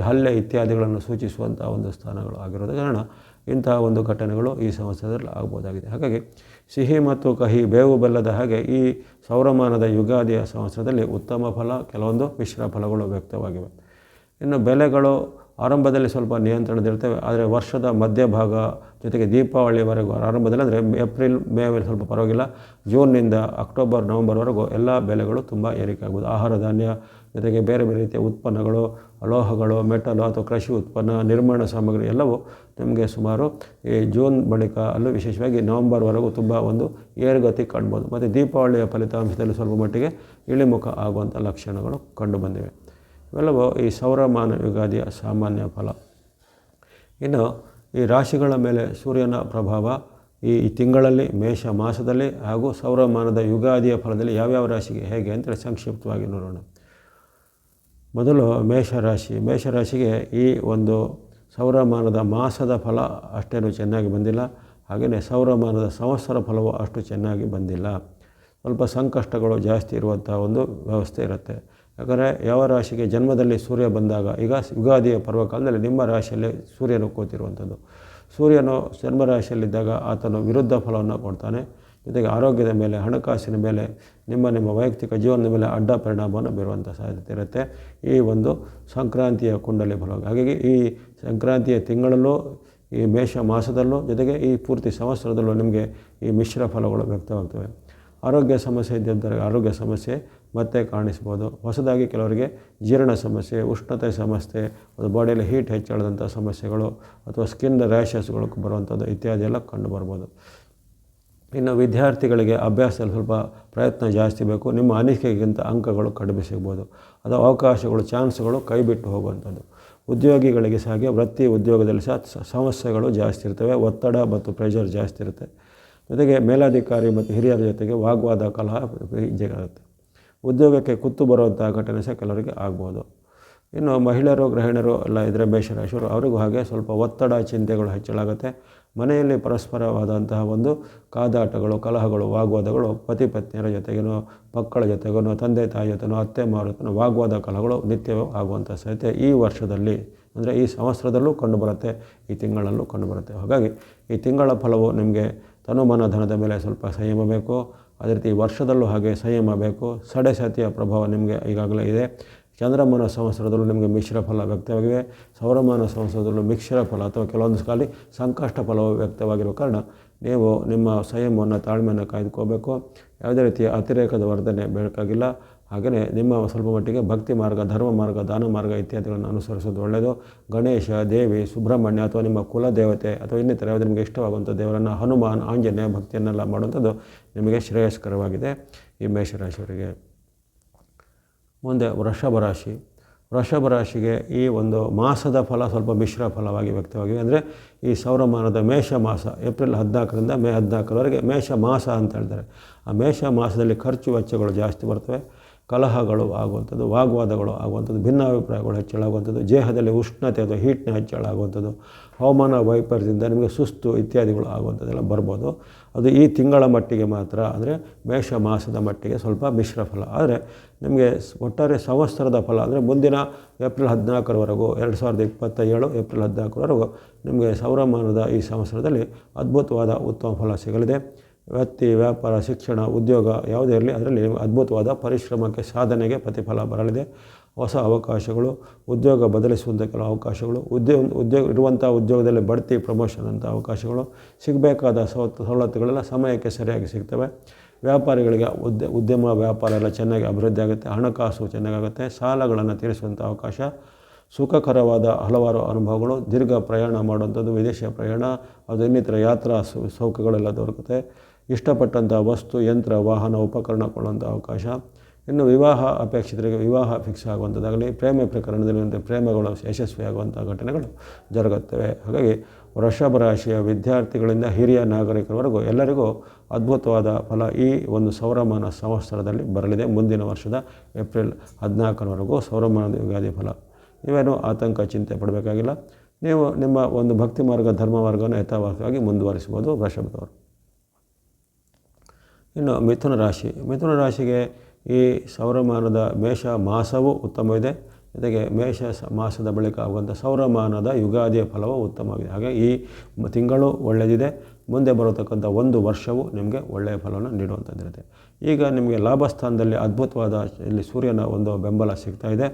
ಹಲ್ಲೆ ಇತ್ಯಾದಿಗಳನ್ನು ಸೂಚಿಸುವಂಥ ಒಂದು ಸ್ಥಾನಗಳು ಆಗಿರೋದ ಕಾರಣ ಇಂತಹ ಒಂದು ಘಟನೆಗಳು ಈ ಸಂವತ್ಸರದಲ್ಲಿ ಆಗ್ಬೋದಾಗಿದೆ. ಹಾಗಾಗಿ ಸಿಹಿ ಮತ್ತು ಕಹಿ ಬೇವು ಬೆಲ್ಲದ ಹಾಗೆ ಈ ಸೌರಮಾನದ ಯುಗಾದಿಯ ಸಂವತ್ಸರದಲ್ಲಿ ಉತ್ತಮ ಫಲ, ಕೆಲವೊಂದು ಮಿಶ್ರ ಫಲಗಳು ವ್ಯಕ್ತವಾಗಿವೆ. ಇನ್ನು ಬೆಲೆಗಳು ಆರಂಭದಲ್ಲಿ ಸ್ವಲ್ಪ ನಿಯಂತ್ರಣದಿರ್ತವೆ, ಆದರೆ ವರ್ಷದ ಮಧ್ಯಭಾಗ ಜೊತೆಗೆ ದೀಪಾವಳಿವರೆಗೂ ಆರಂಭದಲ್ಲಿ ಅಂದರೆ ಏಪ್ರಿಲ್ ಮೇವರೆಗೆ ಸ್ವಲ್ಪ ಪರವಾಗಿಲ್ಲ, ಜೂನ್ನಿಂದ ಅಕ್ಟೋಬರ್ ನವಂಬರ್ವರೆಗೂ ಎಲ್ಲ ಬೆಲೆಗಳು ತುಂಬ ಏರಿಕೆ ಆಗ್ಬೋದು. ಆಹಾರ ಧಾನ್ಯ ಜೊತೆಗೆ ಬೇರೆ ಬೇರೆ ರೀತಿಯ ಉತ್ಪನ್ನಗಳು, ಲೋಹಗಳು, ಮೆಟಲು ಅಥವಾ ಕೃಷಿ ಉತ್ಪನ್ನ, ನಿರ್ಮಾಣ ಸಾಮಗ್ರಿ ಎಲ್ಲವೂ ನಿಮಗೆ ಸುಮಾರು ಈ ಜೂನ್ ಬಳಿಕ ಅಲ್ಲೂ ವಿಶೇಷವಾಗಿ ನವಂಬರ್ವರೆಗೂ ತುಂಬ ಒಂದು ಏರುಗತಿ ಕಾಣ್ಬೋದು. ಮತ್ತು ದೀಪಾವಳಿಯ ಫಲಿತಾಂಶದಲ್ಲಿ ಸ್ವಲ್ಪ ಮಟ್ಟಿಗೆ ಇಳಿಮುಖ ಆಗುವಂಥ ಲಕ್ಷಣಗಳು ಕಂಡುಬಂದಿವೆ. ಇವೆಲ್ಲವೂ ಈ ಸೌರಮಾನ ಯುಗಾದಿಯ ಸಾಮಾನ್ಯ ಫಲ. ಇನ್ನು ಈ ರಾಶಿಗಳ ಮೇಲೆ ಸೂರ್ಯನ ಪ್ರಭಾವ ಈ ತಿಂಗಳಲ್ಲಿ, ಮೇಷ ಮಾಸದಲ್ಲಿ ಹಾಗೂ ಸೌರಮಾನದ ಯುಗಾದಿಯ ಫಲದಲ್ಲಿ ಯಾವ್ಯಾವ ರಾಶಿಗೆ ಹೇಗೆ ಅಂತೇಳಿ ಸಂಕ್ಷಿಪ್ತವಾಗಿ ನೋಡೋಣ. ಮೊದಲು ಮೇಷರಾಶಿ. ಮೇಷರಾಶಿಗೆ ಈ ಒಂದು ಸೌರಮಾನದ ಮಾಸದ ಫಲ ಅಷ್ಟೇನು ಚೆನ್ನಾಗಿ ಬಂದಿಲ್ಲ, ಹಾಗೆಯೇ ಸೌರಮಾನದ ಸಂವತ್ಸರ ಫಲವು ಅಷ್ಟು ಚೆನ್ನಾಗಿ ಬಂದಿಲ್ಲ. ಸ್ವಲ್ಪ ಸಂಕಷ್ಟಗಳು ಜಾಸ್ತಿ ಇರುವಂಥ ಒಂದು ವ್ಯವಸ್ಥೆ ಇರುತ್ತೆ. ಯಾಕಂದರೆ ಯಾವ ರಾಶಿಗೆ ಜನ್ಮದಲ್ಲಿ ಸೂರ್ಯ ಬಂದಾಗ, ಈಗ ಯುಗಾದಿಯ ಪರ್ವಕಾಲದಲ್ಲಿ ನಿಮ್ಮ ರಾಶಿಯಲ್ಲಿ ಸೂರ್ಯನು ಕೂತಿರುವಂಥದ್ದು. ಸೂರ್ಯನು ಜನ್ಮರಾಶಿಯಲ್ಲಿದ್ದಾಗ ಆತನು ವಿರುದ್ಧ ಫಲವನ್ನು ಕೊಡ್ತಾನೆ, ಜೊತೆಗೆ ಆರೋಗ್ಯದ ಮೇಲೆ, ಹಣಕಾಸಿನ ಮೇಲೆ, ನಿಮ್ಮ ವೈಯಕ್ತಿಕ ಜೀವನದ ಮೇಲೆ ಅಡ್ಡ ಪರಿಣಾಮವನ್ನು ಬೀರುವಂಥ ಸಾಧ್ಯತೆ ಇರುತ್ತೆ ಈ ಒಂದು ಸಂಕ್ರಾಂತಿಯ ಕುಂಡಲಿ ಫಲ. ಹಾಗಾಗಿ ಈ ಸಂಕ್ರಾಂತಿಯ ತಿಂಗಳಲ್ಲೂ, ಈ ಮೇಷ ಮಾಸದಲ್ಲೂ, ಜೊತೆಗೆ ಈ ಪೂರ್ತಿ ಸಂವತ್ಸರದಲ್ಲೂ ನಿಮಗೆ ಈ ಮಿಶ್ರ ಫಲಗಳು ವ್ಯಕ್ತವಾಗ್ತವೆ. ಆರೋಗ್ಯ ಸಮಸ್ಯೆ ಇದ್ದಂಥವ್ರಿಗೆ ಆರೋಗ್ಯ ಸಮಸ್ಯೆ ಮತ್ತೆ ಕಾಣಿಸ್ಬೋದು. ಹೊಸದಾಗಿ ಕೆಲವರಿಗೆ ಜೀರ್ಣ ಸಮಸ್ಯೆ, ಉಷ್ಣತೆ ಸಮಸ್ಯೆ, ಅದು ಬಾಡಿಯಲ್ಲಿ ಹೀಟ್ ಹೆಚ್ಚಳದಂಥ ಸಮಸ್ಯೆಗಳು ಅಥವಾ ಸ್ಕಿನ್ ರ್ಯಾಷಸ್ಗಳು ಬರುವಂಥದ್ದು ಇತ್ಯಾದಿ ಎಲ್ಲ ಕಂಡು ಬರ್ಬೋದು. ಇನ್ನು ವಿದ್ಯಾರ್ಥಿಗಳಿಗೆ ಅಭ್ಯಾಸದಲ್ಲಿ ಸ್ವಲ್ಪ ಪ್ರಯತ್ನ ಜಾಸ್ತಿ ಬೇಕು. ನಿಮ್ಮ ಅನಿಸಿಕೆಗಿಂತ ಅಂಕಗಳು ಕಡಿಮೆ ಸಿಗ್ಬೋದು, ಅಥವಾ ಅವಕಾಶಗಳು, ಚಾನ್ಸ್ಗಳು ಕೈ ಬಿಟ್ಟು ಹೋಗುವಂಥದ್ದು. ಉದ್ಯೋಗಿಗಳಿಗೆ ಸಹ ಹಾಗೆ ವೃತ್ತಿ ಉದ್ಯೋಗದಲ್ಲಿ ಸಹ ಸಮಸ್ಯೆಗಳು ಜಾಸ್ತಿ ಇರ್ತವೆ, ಒತ್ತಡ ಮತ್ತು ಪ್ರೆಷರ್ ಜಾಸ್ತಿ ಇರುತ್ತೆ. ಜೊತೆಗೆ ಮೇಲಾಧಿಕಾರಿ ಮತ್ತು ಹಿರಿಯರ ಜೊತೆಗೆ ವಾಗ್ವಾದ, ಕಲಹ ಆಗುತ್ತೆ. ಉದ್ಯೋಗಕ್ಕೆ ಕುತ್ತು ಬರುವಂಥ ಘಟನೆ ಸಹ ಕೆಲವರಿಗೆ ಆಗ್ಬೋದು. ಇನ್ನು ಮಹಿಳೆಯರು, ಗೃಹಿಣಿಯರು ಎಲ್ಲ ಇದ್ದರೆ ಮೇಷರಾಶಿಯವರು, ಅವರಿಗೂ ಹಾಗೆ ಸ್ವಲ್ಪ ಒತ್ತಡ, ಚಿಂತೆಗಳು ಹೆಚ್ಚಳಾಗುತ್ತೆ. ಮನೆಯಲ್ಲಿ ಪರಸ್ಪರವಾದಂತಹ ಒಂದು ಕಾದಾಟಗಳು, ಕಲಹಗಳು, ವಾಗ್ವಾದಗಳು ಪತಿ ಪತ್ನಿಯರ ಜೊತೆಗೇನೋ, ಮಕ್ಕಳ ಜೊತೆಗೇನೋ, ತಂದೆ ತಾಯಿ ಜೊತೆನೋ, ಅತ್ತೆ ಮಾವನ ವಾಗ್ವಾದ, ಕಲಹಗಳು ನಿತ್ಯವೂ ಆಗುವಂಥ ಸಾಧ್ಯತೆ ಈ ವರ್ಷದಲ್ಲಿ, ಅಂದರೆ ಈ ಸಂವತ್ಸರದಲ್ಲೂ ಕಂಡುಬರುತ್ತೆ, ಈ ತಿಂಗಳಲ್ಲೂ ಕಂಡುಬರುತ್ತೆ. ಹಾಗಾಗಿ ಈ ತಿಂಗಳ ಫಲವು ನಿಮಗೆ ತನುಮನ ಧನದ ಮೇಲೆ ಸ್ವಲ್ಪ ಸಂಯಮ ಬೇಕು. ಅದೇ ರೀತಿ ವರ್ಷದಲ್ಲೂ ಹಾಗೆ ಸಂಯಮ ಬೇಕು. ಸಡೆಸತಿಯ ಪ್ರಭಾವ ನಿಮಗೆ ಈಗಾಗಲೇ ಇದೆ. ಚಂದ್ರಮಾನ ಸಂವತ್ಸರದಲ್ಲೂ ನಿಮಗೆ ಮಿಶ್ರ ಫಲ ವ್ಯಕ್ತವಾಗಿವೆ. ಸೌರಮಾನ ಸಂವತ್ಸರದಲ್ಲೂ ಮಿಶ್ರ ಫಲ ಅಥವಾ ಕೆಲವೊಂದು ಕಾಲ ಸಂಕಷ್ಟ ಫಲವು ವ್ಯಕ್ತವಾಗಿರುವ ಕಾರಣ ನೀವು ನಿಮ್ಮ ಸಂಯಮವನ್ನು, ತಾಳ್ಮೆಯನ್ನು ಕಾಯ್ದುಕೋಬೇಕು. ಯಾವುದೇ ರೀತಿಯ ಅತಿರೇಕದ ವರ್ತನೆ ಬೇಕಾಗಿಲ್ಲ. ಹಾಗೆಯೇ ನಿಮ್ಮ ಸ್ವಲ್ಪ ಮಟ್ಟಿಗೆ ಭಕ್ತಿ ಮಾರ್ಗ, ಧರ್ಮ ಮಾರ್ಗ, ದಾನ ಮಾರ್ಗ ಇತ್ಯಾದಿಗಳನ್ನು ಅನುಸರಿಸೋದು ಒಳ್ಳೆಯದು. ಗಣೇಶ, ದೇವಿ, ಸುಬ್ರಹ್ಮಣ್ಯ ಅಥವಾ ನಿಮ್ಮ ಕುಲದೇವತೆ ಅಥವಾ ಇನ್ನಿತರ ಯಾವುದೇ ನಿಮಗೆ ಇಷ್ಟವಾಗುವಂಥ ದೇವರನ್ನು, ಹನುಮಾನ್, ಆಂಜನೇಯ ಭಕ್ತಿಯನ್ನೆಲ್ಲ ಮಾಡುವಂಥದ್ದು ನಿಮಗೆ ಶ್ರೇಯಸ್ಕರವಾಗಿದೆ ಈ ಮೇಷರಾಶಿಯವರಿಗೆ. ಮುಂದೆ ವೃಷಭ ರಾಶಿ. ವೃಷಭ ರಾಶಿಗೆ ಈ ಒಂದು ಮಾಸದ ಫಲ ಸ್ವಲ್ಪ ಮಿಶ್ರ ಫಲವಾಗಿ ವ್ಯಕ್ತವಾಗಿವೆ. ಅಂದರೆ ಈ ಸೌರಮಾನದ ಮೇಷ ಮಾಸ ಏಪ್ರಿಲ್ 14ರಿಂದ ಮೇ 14ರವರೆಗೆ ಮೇಷ ಮಾಸ ಅಂತ ಹೇಳ್ತಾರೆ. ಆ ಮೇಷ ಮಾಸದಲ್ಲಿ ಖರ್ಚು ವೆಚ್ಚಗಳು ಜಾಸ್ತಿ ಬರ್ತವೆ, ಕಲಹಗಳು ಆಗುವಂಥದ್ದು, ವಾಗ್ವಾದಗಳು ಆಗುವಂಥದ್ದು, ಭಿನ್ನಾಭಿಪ್ರಾಯಗಳು ಹೆಚ್ಚಳಾಗುವಂಥದ್ದು, ದೇಹದಲ್ಲಿ ಉಷ್ಣತೆ ಅಥವಾ ಹೀಟ್ನ ಹೆಚ್ಚಳ ಆಗುವಂಥದ್ದು, ಹವಾಮಾನ ವೈಪರೀತ್ಯದಿಂದ ನಿಮಗೆ ಸುಸ್ತು ಇತ್ಯಾದಿಗಳು ಆಗುವಂಥದ್ದೆಲ್ಲ ಬರ್ಬೋದು. ಅದು ಈ ತಿಂಗಳ ಮಟ್ಟಿಗೆ ಮಾತ್ರ, ಅಂದರೆ ಮೇಷ ಮಾಸದ ಮಟ್ಟಿಗೆ ಸ್ವಲ್ಪ ಮಿಶ್ರ ಫಲ. ಆದರೆ ನಿಮಗೆ ಒಟ್ಟಾರೆ ಸಂವತ್ಸರದ ಫಲ ಅಂದರೆ ಮುಂದಿನ ಏಪ್ರಿಲ್ 14ರವರೆಗೂ, 2027 ಏಪ್ರಿಲ್ 14ರವರೆಗೂ ನಿಮಗೆ ಸೌರಮಾನದ ಈ ಸಂವತ್ಸರದಲ್ಲಿ ಅದ್ಭುತವಾದ ಉತ್ತಮ ಫಲ ಸಿಗಲಿದೆ. ವೃತ್ತಿ, ವ್ಯಾಪಾರ, ಶಿಕ್ಷಣ, ಉದ್ಯೋಗ ಯಾವುದೇ ಇರಲಿ, ಅದರಲ್ಲಿ ಅದ್ಭುತವಾದ ಪರಿಶ್ರಮಕ್ಕೆ, ಸಾಧನೆಗೆ ಪ್ರತಿಫಲ ಬರಲಿದೆ. ಹೊಸ ಅವಕಾಶಗಳು, ಉದ್ಯೋಗ ಬದಲಿಸುವಂಥ ಕೆಲವು ಅವಕಾಶಗಳು, ಇರುವಂಥ ಉದ್ಯೋಗದಲ್ಲಿ ಬಡ್ತಿ, ಪ್ರಮೋಷನ್ ಅಂಥ ಅವಕಾಶಗಳು, ಸಿಗಬೇಕಾದ ಸವಲತ್ತುಗಳೆಲ್ಲ ಸಮಯಕ್ಕೆ ಸರಿಯಾಗಿ ಸಿಗ್ತವೆ. ವ್ಯಾಪಾರಿಗಳಿಗೆ ಉದ್ಯಮ ವ್ಯಾಪಾರ ಎಲ್ಲ ಚೆನ್ನಾಗಿ ಅಭಿವೃದ್ಧಿ ಆಗುತ್ತೆ. ಹಣಕಾಸು ಚೆನ್ನಾಗಾಗುತ್ತೆ. ಸಾಲಗಳನ್ನು ತೀರಿಸುವಂಥ ಅವಕಾಶ, ಸುಖಕರವಾದ ಹಲವಾರು ಅನುಭವಗಳು, ದೀರ್ಘ ಪ್ರಯಾಣ ಮಾಡುವಂಥದ್ದು, ವಿದೇಶ ಪ್ರಯಾಣ, ಅದು ಇನ್ನಿತರ ಯಾತ್ರಾ ಸೌಖ್ಯಗಳೆಲ್ಲ ದೊರಕುತ್ತೆ. ಇಷ್ಟಪಟ್ಟಂಥ ವಸ್ತು, ಯಂತ್ರ, ವಾಹನ, ಉಪಕರಣ ಕೊಳ್ಳುವಂಥ ಅವಕಾಶ. ಇನ್ನು ವಿವಾಹ ಅಪೇಕ್ಷಿತರಿಗೆ ವಿವಾಹ ಫಿಕ್ಸ್ ಆಗುವಂಥದ್ದಾಗಲಿ, ಪ್ರೇಮ ಪ್ರಕರಣದಲ್ಲಿ ಪ್ರೇಮಗಳು ಯಶಸ್ವಿಯಾಗುವಂಥ ಘಟನೆಗಳು ಜರುಗುತ್ತವೆ. ಹಾಗಾಗಿ ವೃಷಭ ರಾಶಿಯ ವಿದ್ಯಾರ್ಥಿಗಳಿಂದ ಹಿರಿಯ ನಾಗರಿಕರವರೆಗೂ ಎಲ್ಲರಿಗೂ ಅದ್ಭುತವಾದ ಫಲ ಈ ಒಂದು ಸೌರಮಾನ ಸಂವತ್ಸರದಲ್ಲಿ ಬರಲಿದೆ. ಮುಂದಿನ ವರ್ಷದ ಏಪ್ರಿಲ್ 14ರವರೆಗೂ ಸೌರಮಾನದ ಯುಗಾದಿ ಫಲ. ನೀವೇನು ಆತಂಕ, ಚಿಂತೆ ಪಡಬೇಕಾಗಿಲ್ಲ. ನೀವು ನಿಮ್ಮ ಒಂದು ಭಕ್ತಿ ಮಾರ್ಗ, ಧರ್ಮ ಮಾರ್ಗವನ್ನು ಯಥಾವತ್ತವಾಗಿ ಮುಂದುವರಿಸ್ಬೋದು ವೃಷಭದವರು. ಇನ್ನು ಮಿಥುನ ರಾಶಿಗೆ ಈ ಸೌರಮಾನದ ಮೇಷ ಮಾಸವೂ ಉತ್ತಮವಿದೆ, ಜೊತೆಗೆ ಮೇಷ ಮಾಸದ ಬಳಿಕ ಆಗುವಂಥ ಸೌರಮಾನದ ಯುಗಾದಿಯ ಫಲವು ಉತ್ತಮವಾಗಿದೆ. ಹಾಗೆ ಈ ತಿಂಗಳು ಒಳ್ಳೆಯದಿದೆ, ಮುಂದೆ ಬರತಕ್ಕಂಥ ಒಂದು ವರ್ಷವೂ ನಿಮಗೆ ಒಳ್ಳೆಯ ಫಲವನ್ನು ನೀಡುವಂಥದ್ದಿರುತ್ತೆ. ಈಗ ನಿಮಗೆ ಲಾಭ ಸ್ಥಾನದಲ್ಲಿ ಅದ್ಭುತವಾದ ಇಲ್ಲಿ ಸೂರ್ಯನ ಒಂದು ಬೆಂಬಲ ಸಿಗ್ತಾ ಇದೆ.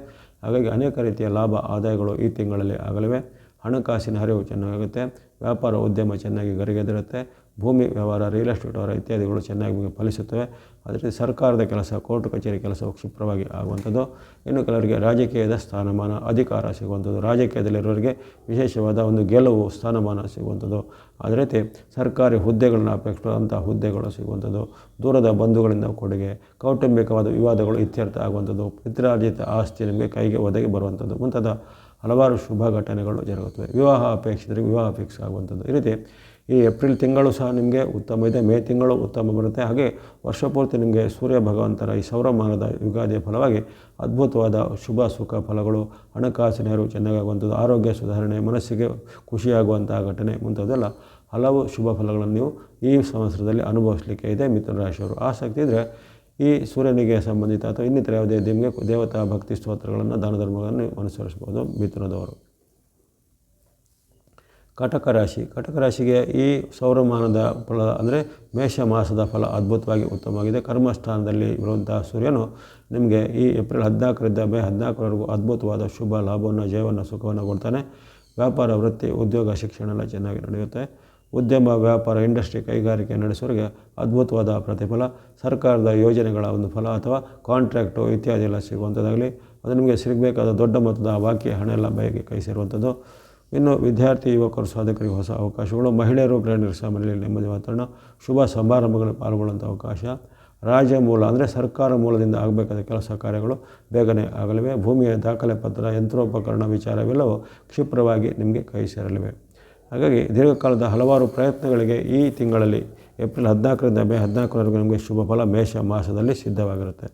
ಹಾಗಾಗಿ ಅನೇಕ ರೀತಿಯ ಲಾಭ ಆದಾಯಗಳು ಈ ತಿಂಗಳಲ್ಲಿ ಆಗಲಿವೆ. ಹಣಕಾಸಿನ ಹರಿವು ಚೆನ್ನಾಗುತ್ತೆ, ವ್ಯಾಪಾರ ಉದ್ಯಮ ಚೆನ್ನಾಗಿ ಗರಿಗೆದರುತ್ತೆ, ಭೂಮಿ ವ್ಯವಹಾರ, ರಿಯಲ್ ಎಸ್ಟೇಟ್ ವ್ಯವಹಾರ ಇತ್ಯಾದಿಗಳು ಚೆನ್ನಾಗಿ ನಿಮಗೆ ಫಲಿಸುತ್ತವೆ. ಅದೇ ರೀತಿ ಸರ್ಕಾರದ ಕೆಲಸ, ಕೋರ್ಟ್ ಕಚೇರಿ ಕೆಲಸವು ಕ್ಷಿಪ್ರವಾಗಿ ಆಗುವಂಥದ್ದು. ಇನ್ನು ಕೆಲವರಿಗೆ ರಾಜಕೀಯದ ಸ್ಥಾನಮಾನ, ಅಧಿಕಾರ ಸಿಗುವಂಥದ್ದು, ರಾಜಕೀಯದಲ್ಲಿರೋರಿಗೆ ವಿಶೇಷವಾದ ಒಂದು ಗೆಲುವು, ಸ್ಥಾನಮಾನ ಸಿಗುವಂಥದ್ದು. ಅದೇ ರೀತಿ ಸರ್ಕಾರಿ ಹುದ್ದೆಗಳನ್ನ ಅಪೇಕ್ಷಿಸುವಂಥ ಹುದ್ದೆಗಳು ಸಿಗುವಂಥದ್ದು, ದೂರದ ಬಂಧುಗಳಿಂದ ಕೊಡುಗೆ, ಕೌಟುಂಬಿಕವಾದ ವಿವಾದಗಳು ಇತ್ಯರ್ಥ ಆಗುವಂಥದ್ದು, ಪಿತ್ರಾರ್ಜಿತ ಆಸ್ತಿ ನಿಮಗೆ ಕೈಗೆ ಒದಗಿ ಬರುವಂಥದ್ದು ಮುಂತಾದ ಹಲವಾರು ಶುಭ ಘಟನೆಗಳು ಜರುಗುತ್ತವೆ. ವಿವಾಹ ಅಪೇಕ್ಷಿತರಿಗೆ ವಿವಾಹ ಫಿಕ್ಸ್ ಆಗುವಂಥದ್ದು. ಈ ರೀತಿ ಈ ಏಪ್ರಿಲ್ ತಿಂಗಳು ಸಹ ನಿಮಗೆ ಉತ್ತಮ ಇದೆ, ಮೇ ತಿಂಗಳು ಉತ್ತಮ ಬರುತ್ತೆ. ಹಾಗೆ ವರ್ಷಪೂರ್ತಿ ನಿಮಗೆ ಸೂರ್ಯ ಭಗವಂತರ ಈ ಸೌರಮಾನದ ಯುಗಾದಿಯ ಫಲವಾಗಿ ಅದ್ಭುತವಾದ ಶುಭ ಸುಖ ಫಲಗಳು, ಹಣಕಾಸಿನ ನೆರವು ಚೆನ್ನಾಗಾಗುವಂಥದ್ದು, ಆರೋಗ್ಯ ಸುಧಾರಣೆ, ಮನಸ್ಸಿಗೆ ಖುಷಿಯಾಗುವಂತಹ ಘಟನೆ ಮುಂತಾದೆಲ್ಲ ಹಲವು ಶುಭ ಫಲಗಳನ್ನು ನೀವು ಈ ಸಂವತ್ಸರದಲ್ಲಿ ಅನುಭವಿಸಲಿಕ್ಕೆ ಇದೆ. ಮಿಥುನ ರಾಶಿಯವರು ಆಸಕ್ತಿ ಇದ್ದರೆ ಈ ಸೂರ್ಯನಿಗೆ ಸಂಬಂಧಿತ ಅಥವಾ ಇನ್ನಿತರ ಯಾವುದೇ ದೇವತಾ ಭಕ್ತಿ ಸ್ತೋತ್ರಗಳನ್ನು, ದಾನ ಧರ್ಮಗಳನ್ನು ಅನುಸರಿಸ್ಬೋದು ಮಿಥುನದವರು. ಕಟಕ ರಾಶಿಗೆ ಈ ಸೌರಮಾನದ ಫಲ ಅಂದರೆ ಮೇಷ ಮಾಸದ ಫಲ ಅದ್ಭುತವಾಗಿ ಉತ್ತಮವಾಗಿದೆ. ಕರ್ಮಸ್ಥಾನದಲ್ಲಿ ಇರುವಂತಹ ಸೂರ್ಯನು ನಿಮಗೆ ಈ ಏಪ್ರಿಲ್ 14ರಿಂದ ಮೇ 14ರವರೆಗೂ ಅದ್ಭುತವಾದ ಶುಭ ಲಾಭವನ್ನು, ಜಯವನ್ನು, ಸುಖವನ್ನು ಕೊಡ್ತಾನೆ. ವ್ಯಾಪಾರ, ವೃತ್ತಿ, ಉದ್ಯೋಗ, ಶಿಕ್ಷಣ ಎಲ್ಲ ಚೆನ್ನಾಗಿ ನಡೆಯುತ್ತೆ. ಉದ್ಯಮ, ವ್ಯಾಪಾರ, ಇಂಡಸ್ಟ್ರಿ, ಕೈಗಾರಿಕೆ ನಡೆಸೋರಿಗೆ ಅದ್ಭುತವಾದ ಪ್ರತಿಫಲ, ಸರ್ಕಾರದ ಯೋಜನೆಗಳ ಒಂದು ಫಲ ಅಥವಾ ಕಾಂಟ್ರಾಕ್ಟು ಇತ್ಯಾದಿ ಎಲ್ಲ ಸಿಗುವಂಥದ್ದಾಗಲಿ, ಅದು ನಿಮಗೆ ಸಿಗಬೇಕಾದ ದೊಡ್ಡ ಮೊತ್ತದ ಬಾಕಿ ಹಣ ಎಲ್ಲ ಬೈಗೆ ಕೈ ಸೇರುವಂಥದ್ದು. ಇನ್ನು ವಿದ್ಯಾರ್ಥಿ, ಯುವಕರು, ಸಾಧಕರಿಗೆ ಹೊಸ ಅವಕಾಶಗಳು, ಮಹಿಳೆಯರು, ಗೃಹಿಣಿಯರು ಸಹ ಮನೆಯಲ್ಲಿ ನೆಮ್ಮದಿ ವಾತಾವರಣ, ಶುಭ ಸಮಾರಂಭಗಳಲ್ಲಿ ಪಾಲ್ಗೊಳ್ಳುವಂಥ ಅವಕಾಶ, ರಾಜ್ಯ ಮೂಲ ಅಂದರೆ ಸರ್ಕಾರ ಮೂಲದಿಂದ ಆಗಬೇಕಾದ ಕೆಲಸ ಕಾರ್ಯಗಳು ಬೇಗನೆ ಆಗಲಿವೆ. ಭೂಮಿಯ ದಾಖಲೆ ಪತ್ರ, ಯಂತ್ರೋಪಕರಣ ವಿಚಾರವೆಲ್ಲವೂ ಕ್ಷಿಪ್ರವಾಗಿ ನಿಮಗೆ ಕೈ ಸೇರಲಿವೆ. ಹಾಗಾಗಿ ದೀರ್ಘಕಾಲದ ಹಲವಾರು ಪ್ರಯತ್ನಗಳಿಗೆ ಈ ತಿಂಗಳಲ್ಲಿ ಏಪ್ರಿಲ್ 14ರಿಂದ ಮೇ 14ರವರೆಗೂ ನಿಮಗೆ ಶುಭ ಫಲ ಮೇಷ ಮಾಸದಲ್ಲಿ ಸಿದ್ಧವಾಗಿರುತ್ತೆ.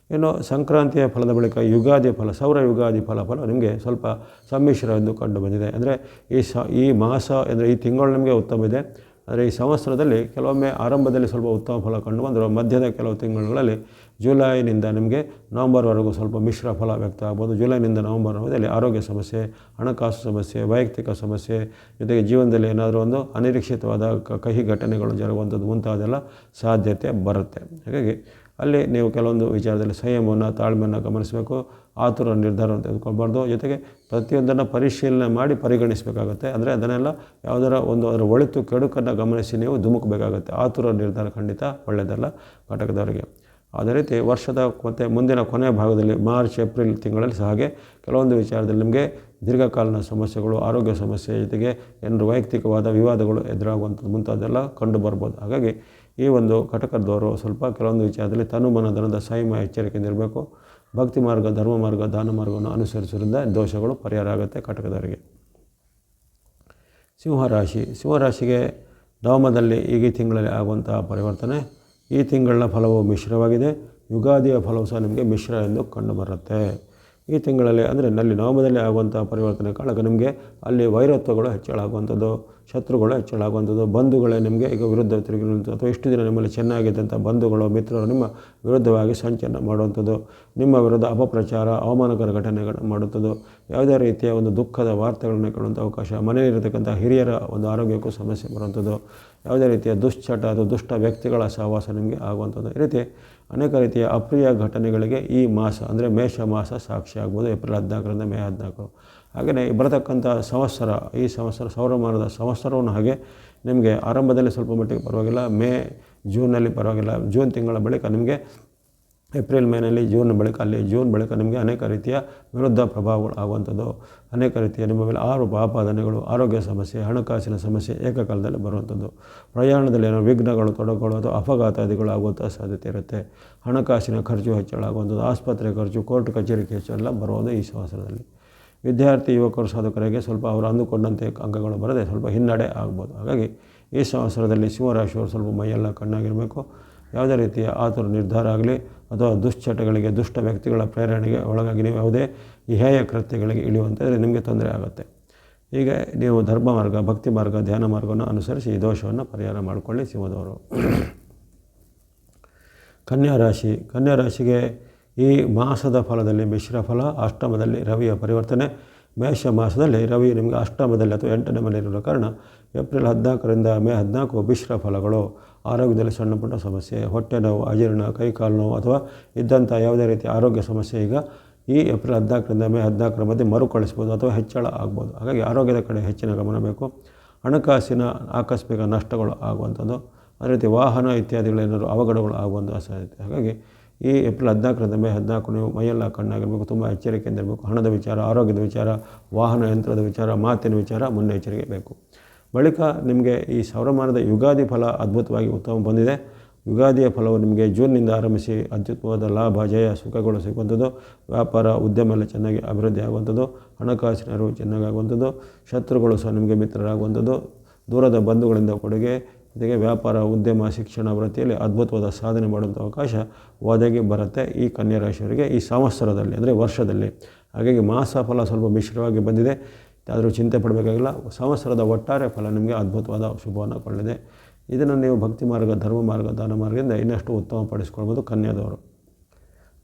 ಇನ್ನು ಸಂಕ್ರಾಂತಿಯ ಫಲದ ಬಳಿಕ ಯುಗಾದಿ ಫಲ, ಸೌರ ಯುಗಾದಿ ಫಲ ನಿಮಗೆ ಸ್ವಲ್ಪ ಸಮ್ಮಿಶ್ರವೆಂದು ಕಂಡು ಬಂದಿದೆ. ಅಂದರೆ ಈ ಮಾಸ ಅಂದರೆ ಈ ತಿಂಗಳು ನಿಮಗೆ ಉತ್ತಮ ಇದೆ. ಆದರೆ ಈ ಸಂವತ್ಸರದಲ್ಲಿ ಕೆಲವೊಮ್ಮೆ ಆರಂಭದಲ್ಲಿ ಸ್ವಲ್ಪ ಉತ್ತಮ ಫಲ ಕಂಡು ಬಂದರೂ ಮಧ್ಯದ ಕೆಲವು ತಿಂಗಳುಗಳಲ್ಲಿ ಜುಲೈನಿಂದ ನಿಮಗೆ ನವಂಬರ್ವರೆಗೂ ಸ್ವಲ್ಪ ಮಿಶ್ರ ಫಲ ವ್ಯಕ್ತ ಆಗ್ಬೋದು. ಜುಲೈನಿಂದ ನವಂಬರ್ ಅವಧಿಯಲ್ಲಿ ಆರೋಗ್ಯ ಸಮಸ್ಯೆ, ಹಣಕಾಸು ಸಮಸ್ಯೆ, ವೈಯಕ್ತಿಕ ಸಮಸ್ಯೆ, ಜೊತೆಗೆ ಜೀವನದಲ್ಲಿ ಏನಾದರೂ ಒಂದು ಅನಿರೀಕ್ಷಿತವಾದ ಕಹಿ ಘಟನೆಗಳು ಜರುಗುವಂಥದ್ದು ಮುಂತಾದೆಲ್ಲ ಸಾಧ್ಯತೆ ಬರುತ್ತೆ. ಹಾಗಾಗಿ ಅಲ್ಲಿ ನೀವು ಕೆಲವೊಂದು ವಿಚಾರದಲ್ಲಿ ಸಂಯಮವನ್ನು, ತಾಳ್ಮೆಯನ್ನು ಗಮನಿಸಬೇಕು. ಆತುರ ನಿರ್ಧಾರವನ್ನು ತೆಗೆದುಕೊಳ್ಬಾರ್ದು. ಜೊತೆಗೆ ಪ್ರತಿಯೊಂದನ್ನು ಪರಿಶೀಲನೆ ಮಾಡಿ ಪರಿಗಣಿಸಬೇಕಾಗುತ್ತೆ. ಅಂದರೆ ಅದನ್ನೆಲ್ಲ ಯಾವುದರ ಒಂದು ಅದರ ಒಳಿತು ಕೆಡುಕನ್ನು ಗಮನಿಸಿ ನೀವು ಧುಮುಕಬೇಕಾಗುತ್ತೆ. ಆತುರ ನಿರ್ಧಾರ ಖಂಡಿತ ಒಳ್ಳೆಯದಲ್ಲ ಕಟಕದವರಿಗೆ. ಅದೇ ರೀತಿ ವರ್ಷದ ಮತ್ತು ಮುಂದಿನ ಕೊನೆಯ ಭಾಗದಲ್ಲಿ ಮಾರ್ಚ್, ಏಪ್ರಿಲ್ ತಿಂಗಳಲ್ಲಿ ಸಹ ಹಾಗೆ ಕೆಲವೊಂದು ವಿಚಾರದಲ್ಲಿ ನಿಮಗೆ ದೀರ್ಘಕಾಲೀನ ಸಮಸ್ಯೆಗಳು, ಆರೋಗ್ಯ ಸಮಸ್ಯೆ, ಜೊತೆಗೆ ಏನಾದರೂ ವೈಯಕ್ತಿಕವಾದ ವಿವಾದಗಳು ಎದುರಾಗುವಂಥದ್ದು ಮುಂತಾದೆಲ್ಲ ಕಂಡು ಬರ್ಬೋದು. ಹಾಗಾಗಿ ಈ ಒಂದು ಕಟಕದವರು ಸ್ವಲ್ಪ ಕೆಲವೊಂದು ವಿಚಾರದಲ್ಲಿ ತನುಮನ ಧನದ ಸಂಯಮ ಎಚ್ಚರಿಕೆಯಿಂದ ಇರಬೇಕು. ಭಕ್ತಿ ಮಾರ್ಗ, ಧರ್ಮ ಮಾರ್ಗ, ದಾನ ಮಾರ್ಗವನ್ನು ಅನುಸರಿಸುವುದರಿಂದ ದೋಷಗಳು ಪರಿಹಾರ ಆಗುತ್ತೆ ಕಟಕದವರಿಗೆ. ಸಿಂಹರಾಶಿಗೆ ನವಮದಲ್ಲಿ ಈ ತಿಂಗಳಲ್ಲಿ ಆಗುವಂತಹ ಪರಿವರ್ತನೆ, ಈ ತಿಂಗಳ ಫಲವು ಮಿಶ್ರವಾಗಿದೆ. ಯುಗಾದಿಯ ಫಲವು ಸಹ ನಿಮಗೆ ಮಿಶ್ರ ಎಂದು ಕಂಡುಬರುತ್ತೆ. ಈ ತಿಂಗಳಲ್ಲಿ ಅಂದರೆ ನವಮದಲ್ಲಿ ಆಗುವಂಥ ಪರಿವರ್ತನೆ ಕಾರಣ ನಿಮಗೆ ಅಲ್ಲಿ ವೈರತ್ವಗಳು ಹೆಚ್ಚಳಾಗುವಂಥದ್ದು, ಶತ್ರುಗಳು ಹೆಚ್ಚಳಾಗುವಂಥದ್ದು, ಬಂಧುಗಳೇ ನಿಮಗೆ ಈಗ ವಿರುದ್ಧ ತಿರುಗಿರುವಂಥದ್ದು ಅಥವಾ ಇಷ್ಟು ದಿನ ನಿಮ್ಮಲ್ಲಿ ಚೆನ್ನಾಗಿದ್ದಂಥ ಬಂಧುಗಳು, ಮಿತ್ರರು ನಿಮ್ಮ ವಿರುದ್ಧವಾಗಿ ಸಂಚಲನ ಮಾಡುವಂಥದ್ದು, ನಿಮ್ಮ ವಿರುದ್ಧ ಅಪಪ್ರಚಾರ, ಅವಮಾನಕರ ಘಟನೆಗಳನ್ನು ಮಾಡುವಂಥದ್ದು, ಯಾವುದೇ ರೀತಿಯ ಒಂದು ದುಃಖದ ವಾರ್ತೆಗಳನ್ನು ಕೇಳುವಂಥ ಅವಕಾಶ, ಮನೆಯಲ್ಲಿರತಕ್ಕಂಥ ಹಿರಿಯರ ಒಂದು ಆರೋಗ್ಯಕ್ಕೂ ಸಮಸ್ಯೆ ಬರುವಂಥದ್ದು, ಯಾವುದೇ ರೀತಿಯ ದುಶ್ಚಟ ಅಥವಾ ದುಷ್ಟ ವ್ಯಕ್ತಿಗಳ ಸಹವಾಸ ನಿಮಗೆ ಆಗುವಂಥದ್ದು. ಈ ರೀತಿ ಅನೇಕ ರೀತಿಯ ಅಪ್ರಿಯ ಘಟನೆಗಳಿಗೆ ಈ ಮಾಸ ಅಂದರೆ ಮೇಷ ಮಾಸ ಸಾಕ್ಷಿ ಆಗ್ಬೋದು. ಏಪ್ರಿಲ್ 14ರಿಂದ ಮೇ 14. ಹಾಗೆಯೇ ಬರತಕ್ಕಂಥ ಸಂವತ್ಸರ, ಈ ಸಂವತ್ಸರ ಸೌರಮಾನದ ಸಂವತ್ಸರವನ್ನು ಹಾಗೆ ನಿಮಗೆ ಆರಂಭದಲ್ಲಿ ಸ್ವಲ್ಪ ಮಟ್ಟಿಗೆ ಪರವಾಗಿಲ್ಲ, ಮೇ ಜೂನಲ್ಲಿ ಪರವಾಗಿಲ್ಲ. ಜೂನ್ ತಿಂಗಳ ಬಳಿಕ ನಿಮಗೆ ಏಪ್ರಿಲ್ ಮೇನಲ್ಲಿ ಜೂನ್ ಬಳಿಕ ಜೂನ್ ಬಳಿಕ ನಿಮಗೆ ಅನೇಕ ರೀತಿಯ ವಿರುದ್ಧ ಪ್ರಭಾವಗಳು ಆಗುವಂಥದ್ದು, ಅನೇಕ ರೀತಿಯ ನಿಮ್ಮ ಮೇಲೆ ಆರೋಪ ಆಪಾದನೆಗಳು, ಆರೋಗ್ಯ ಸಮಸ್ಯೆ, ಹಣಕಾಸಿನ ಸಮಸ್ಯೆ ಏಕಕಾಲದಲ್ಲಿ ಬರುವಂಥದ್ದು, ಪ್ರಯಾಣದಲ್ಲಿ ಏನೋ ವಿಘ್ನಗಳು, ತೊಡಕುಗಳು ಅಥವಾ ಅಪಘಾತಾದಿಗಳು ಆಗುವಂಥ ಸಾಧ್ಯತೆ ಇರುತ್ತೆ. ಹಣಕಾಸಿನ ಖರ್ಚು ಹೆಚ್ಚಳಾಗುವಂಥದ್ದು, ಆಸ್ಪತ್ರೆ ಖರ್ಚು, ಕೋರ್ಟ್ ಕಚೇರಿ ಖರ್ಚು ಎಲ್ಲ ಬರುವುದು ಈ ಸಂವತ್ಸರದಲ್ಲಿ. ವಿದ್ಯಾರ್ಥಿ, ಯುವಕರು, ಸಾಧಕರಿಗೆ ಸ್ವಲ್ಪ ಅವರು ಅಂದುಕೊಂಡಂತೆ ಅಂಕಗಳು ಬರದೆ ಸ್ವಲ್ಪ ಹಿನ್ನಡೆ ಆಗ್ಬೋದು. ಹಾಗಾಗಿ ಈ ಸಂವತ್ಸರದಲ್ಲಿ ಸಿಂಹರಾಶಿಯವರು ಸ್ವಲ್ಪ ಮೈಯೆಲ್ಲ ಕಣ್ಣಾಗಿರಬೇಕು. ಯಾವುದೇ ರೀತಿಯ ಆತುರ ನಿರ್ಧಾರ ಆಗಲಿ ಅಥವಾ ದುಶ್ಚಟಗಳಿಗೆ, ದುಷ್ಟ ವ್ಯಕ್ತಿಗಳ ಪ್ರೇರಣೆಗೆ ಒಳಗಾಗಿ ನೀವು ಯಾವುದೇ ಹೇಯ ಕೃತ್ಯಗಳಿಗೆ ಇಳಿಯುವಂಥದ್ದರೆ ನಿಮಗೆ ತೊಂದರೆ ಆಗುತ್ತೆ. ಈಗ ನೀವು ಧರ್ಮ ಮಾರ್ಗ, ಭಕ್ತಿ ಮಾರ್ಗ, ಧ್ಯಾನ ಮಾರ್ಗವನ್ನು ಅನುಸರಿಸಿ ಈ ದೋಷವನ್ನು ಪರಿಹಾರ ಮಾಡಿಕೊಳ್ಳಿ ಸಿಂಹದವರು. ಕನ್ಯಾ ರಾಶಿಗೆ ಈ ಮಾಸದ ಫಲದಲ್ಲಿ ಮಿಶ್ರ ಫಲ. ಅಷ್ಟಮದಲ್ಲಿ ರವಿಯ ಪರಿವರ್ತನೆ. ಮೇಷ ಮಾಸದಲ್ಲಿ ರವಿ ನಿಮಗೆ ಅಷ್ಟಮದಲ್ಲಿ ಅಥವಾ 8ನೇ ಮನೆಯಲ್ಲಿರುವ ಕಾರಣ ಏಪ್ರಿಲ್ 14ರಿಂದ ಮೇ 14 ಮಿಶ್ರ ಫಲಗಳು. ಆರೋಗ್ಯದಲ್ಲಿ ಸಣ್ಣ ಪುಟ್ಟ ಸಮಸ್ಯೆ, ಹೊಟ್ಟೆ ನೋವು, ಅಜೀರ್ಣ, ಕೈಕಾಲು ನೋವು ಅಥವಾ ಇದ್ದಂಥ ಯಾವುದೇ ರೀತಿಯ ಆರೋಗ್ಯ ಸಮಸ್ಯೆ ಈಗ ಈ ಏಪ್ರಿಲ್ 14ರಿಂದ ಮೇ 14ರ ಮಧ್ಯೆ ಮರುಕಳಿಸ್ಬೋದು ಅಥವಾ ಹೆಚ್ಚಳ ಆಗ್ಬೋದು. ಹಾಗಾಗಿ ಆರೋಗ್ಯದ ಕಡೆ ಹೆಚ್ಚಿನ ಗಮನ ಬೇಕು. ಹಣಕಾಸಿನ ಆಕಸ್ಮಿಕ ನಷ್ಟಗಳು ಆಗುವಂಥದ್ದು, ಅದೇ ರೀತಿ ವಾಹನ ಇತ್ಯಾದಿಗಳೇನಾದರೂ ಅವಘಡಗಳು ಆಗುವಂಥ ಸಾಧ್ಯತೆ. ಹಾಗಾಗಿ ಈ ಏಪ್ರಿಲ್ 14ರಿಂದ ಮೇ 14 ನೀವು ಮೈಯೆಲ್ಲ ಕಣ್ಣಾಗಿರಬೇಕು, ತುಂಬ ಎಚ್ಚರಿಕೆಯಿಂದ ಇರಬೇಕು. ಹಣದ ವಿಚಾರ, ಆರೋಗ್ಯದ ವಿಚಾರ, ವಾಹನ ಯಂತ್ರದ ವಿಚಾರ, ಮಾತಿನ ವಿಚಾರ ಮುನ್ನೆಚ್ಚರಿಕೆ ಬೇಕು. ಬಳಿಕ ನಿಮಗೆ ಈ ಸೌರಮಾನದ ಯುಗಾದಿ ಫಲ ಅದ್ಭುತವಾಗಿ ಉತ್ತಮ ಬಂದಿದೆ. ಯುಗಾದಿಯ ಫಲವು ನಿಮಗೆ ಜೂನ್ನಿಂದ ಆರಂಭಿಸಿ ಅತ್ಯುತ್ತಮವಾದ ಲಾಭ, ಜಯ, ಸುಖಗಳು ಸಿಗುವಂಥದ್ದು. ವ್ಯಾಪಾರ, ಉದ್ಯಮ ಎಲ್ಲ ಚೆನ್ನಾಗಿ ಅಭಿವೃದ್ಧಿ ಆಗುವಂಥದ್ದು. ಹಣಕಾಸಿನ ಅರಿವು ಚೆನ್ನಾಗಿ ಆಗುವಂಥದ್ದು. ಶತ್ರುಗಳು ಸಹ ನಿಮಗೆ ಮಿತ್ರರಾಗುವಂಥದ್ದು. ದೂರದ ಬಂಧುಗಳಿಂದ ಕೊಡುಗೆ, ಜೊತೆಗೆ ವ್ಯಾಪಾರ, ಉದ್ಯಮ, ಶಿಕ್ಷಣ, ವೃತ್ತಿಯಲ್ಲಿ ಅದ್ಭುತವಾದ ಸಾಧನೆ ಮಾಡುವಂಥ ಅವಕಾಶ ಒದಗಿ ಬರುತ್ತೆ ಈ ಕನ್ಯಾ ರಾಶಿಯವರಿಗೆ ಈ ಸಂವತ್ಸರದಲ್ಲಿ, ಅಂದರೆ ವರ್ಷದಲ್ಲಿ. ಹಾಗಾಗಿ ಮಾಸ ಫಲ ಸ್ವಲ್ಪ ಮಿಶ್ರವಾಗಿ ಬಂದಿದೆ, ಆದರೂ ಚಿಂತೆ ಪಡಬೇಕಾಗಿಲ್ಲ. ಸಂವತ್ಸರದ ಒಟ್ಟಾರೆ ಫಲ ನಿಮಗೆ ಅದ್ಭುತವಾದ ಶುಭವನ್ನು ಕೊಳ್ಳಿದೆ. ಇದನ್ನು ನೀವು ಭಕ್ತಿ ಮಾರ್ಗ, ಧರ್ಮ ಮಾರ್ಗ, ದಾನ ಮಾರ್ಗದಿಂದ ಇನ್ನಷ್ಟು ಉತ್ತಮಪಡಿಸ್ಕೊಳ್ಬೋದು ಕನ್ಯಾದವರು.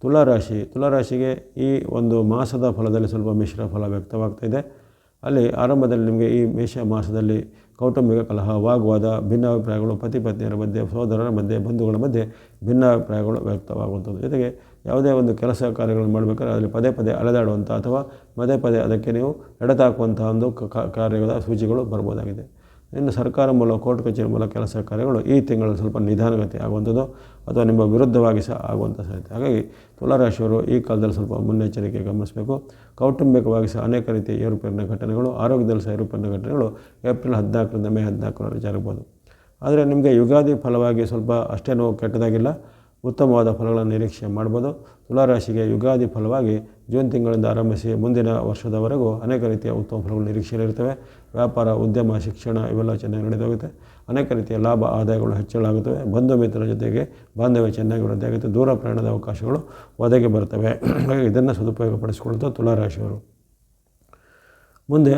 ತುಲಾರಾಶಿಗೆ ಈ ಒಂದು ಮಾಸದ ಫಲದಲ್ಲಿ ಸ್ವಲ್ಪ ಮಿಶ್ರ ಫಲ ವ್ಯಕ್ತವಾಗ್ತಾಯಿದೆ. ಅಲ್ಲಿ ಆರಂಭದಲ್ಲಿ ನಿಮಗೆ ಈ ಮೇಷ ಮಾಸದಲ್ಲಿ ಕೌಟುಂಬಿಕ ಕಲಹ, ವಾಗ್ವಾದ, ಭಿನ್ನಾಭಿಪ್ರಾಯಗಳು, ಪತಿ ಪತ್ನಿಯರ ಮಧ್ಯೆ, ಸಹೋದರರ ಮಧ್ಯೆ, ಬಂಧುಗಳ ಮಧ್ಯೆ ಭಿನ್ನಾಭಿಪ್ರಾಯಗಳು ವ್ಯಕ್ತವಾಗುವಂಥದ್ದು. ಜೊತೆಗೆ ಯಾವುದೇ ಒಂದು ಕೆಲಸ ಕಾರ್ಯಗಳನ್ನು ಮಾಡಬೇಕಾದ್ರೆ ಅದರಲ್ಲಿ ಪದೇ ಪದೇ ಅಲೆದಾಡುವಂಥ ಅಥವಾ ಪದೇ ಪದೇ ಅದಕ್ಕೆ ನೀವು ಎಡೆತಾಕುವಂಥ ಒಂದು ಕಾರ್ಯದ ಸೂಚಿಗಳು ಬರ್ಬೋದಾಗಿದೆ. ಇನ್ನು ಸರ್ಕಾರ ಮೂಲಕ, ಕೋರ್ಟ್ ಕಚೇರಿ ಮೂಲಕ ಕೆಲಸ ಕಾರ್ಯಗಳು ಈ ತಿಂಗಳಲ್ಲಿ ಸ್ವಲ್ಪ ನಿಧಾನಗತಿ ಆಗುವಂಥದ್ದು ಅಥವಾ ನಿಮ್ಮ ವಿರುದ್ಧವಾಗಿ ಸಹ ಆಗುವಂಥ ಸಾಧ್ಯತೆ. ಹಾಗಾಗಿ ತುಲಾರಾಶಿಯವರು ಈ ಕಾಲದಲ್ಲಿ ಸ್ವಲ್ಪ ಮುನ್ನೆಚ್ಚರಿಕೆ ಗಮನಿಸಬೇಕು. ಕೌಟುಂಬಿಕವಾಗಿ ಸಹ ಅನೇಕ ರೀತಿಯ ಏರುಪೇರಿನ ಘಟನೆಗಳು, ಆರೋಗ್ಯದಲ್ಲಿ ಸಹ ಏರುಪೇರಿನ ಘಟನೆಗಳು ಏಪ್ರಿಲ್ 14ರಿಂದ ಮೇ 14ರವರೆಗೆ ಜರುಗಬಹುದು. ಆದರೆ ನಿಮಗೆ ಯುಗಾದಿ ಫಲವಾಗಿ ಸ್ವಲ್ಪ ಅಷ್ಟೇನೂ ಕೆಟ್ಟದಾಗಿಲ್ಲ, ಉತ್ತಮವಾದ ಫಲಗಳನ್ನು ನಿರೀಕ್ಷೆ ಮಾಡ್ಬೋದು. ತುಲಾರಾಶಿಗೆ ಯುಗಾದಿ ಫಲವಾಗಿ ಜೂನ್ ತಿಂಗಳಿಂದ ಆರಂಭಿಸಿ ಮುಂದಿನ ವರ್ಷದವರೆಗೂ ಅನೇಕ ರೀತಿಯ ಉತ್ತಮ ಫಲಗಳು ನಿರೀಕ್ಷೆಯಲ್ಲಿರ್ತವೆ. ವ್ಯಾಪಾರ, ಉದ್ಯಮ, ಶಿಕ್ಷಣ ಇವೆಲ್ಲ ಚೆನ್ನಾಗಿ ನಡೆದೋಗುತ್ತೆ. ಅನೇಕ ರೀತಿಯ ಲಾಭ, ಆದಾಯಗಳು ಹೆಚ್ಚಳ ಆಗುತ್ತವೆ. ಬಂಧು ಮಿತ್ರರ ಜೊತೆಗೆ ಬಾಂಧವ್ಯ ಚೆನ್ನಾಗಿ ವೃದ್ಧಿ ಆಗುತ್ತೆ. ದೂರ ಪ್ರಯಾಣದ ಅವಕಾಶಗಳು ಒದಗಿ ಬರ್ತವೆ. ಹಾಗಾಗಿ ಇದನ್ನು ಸದುಪಯೋಗಪಡಿಸಿಕೊಳ್ಳುತ್ತಾ ತುಲಾರಾಶಿಯವರು. ಮುಂದೆ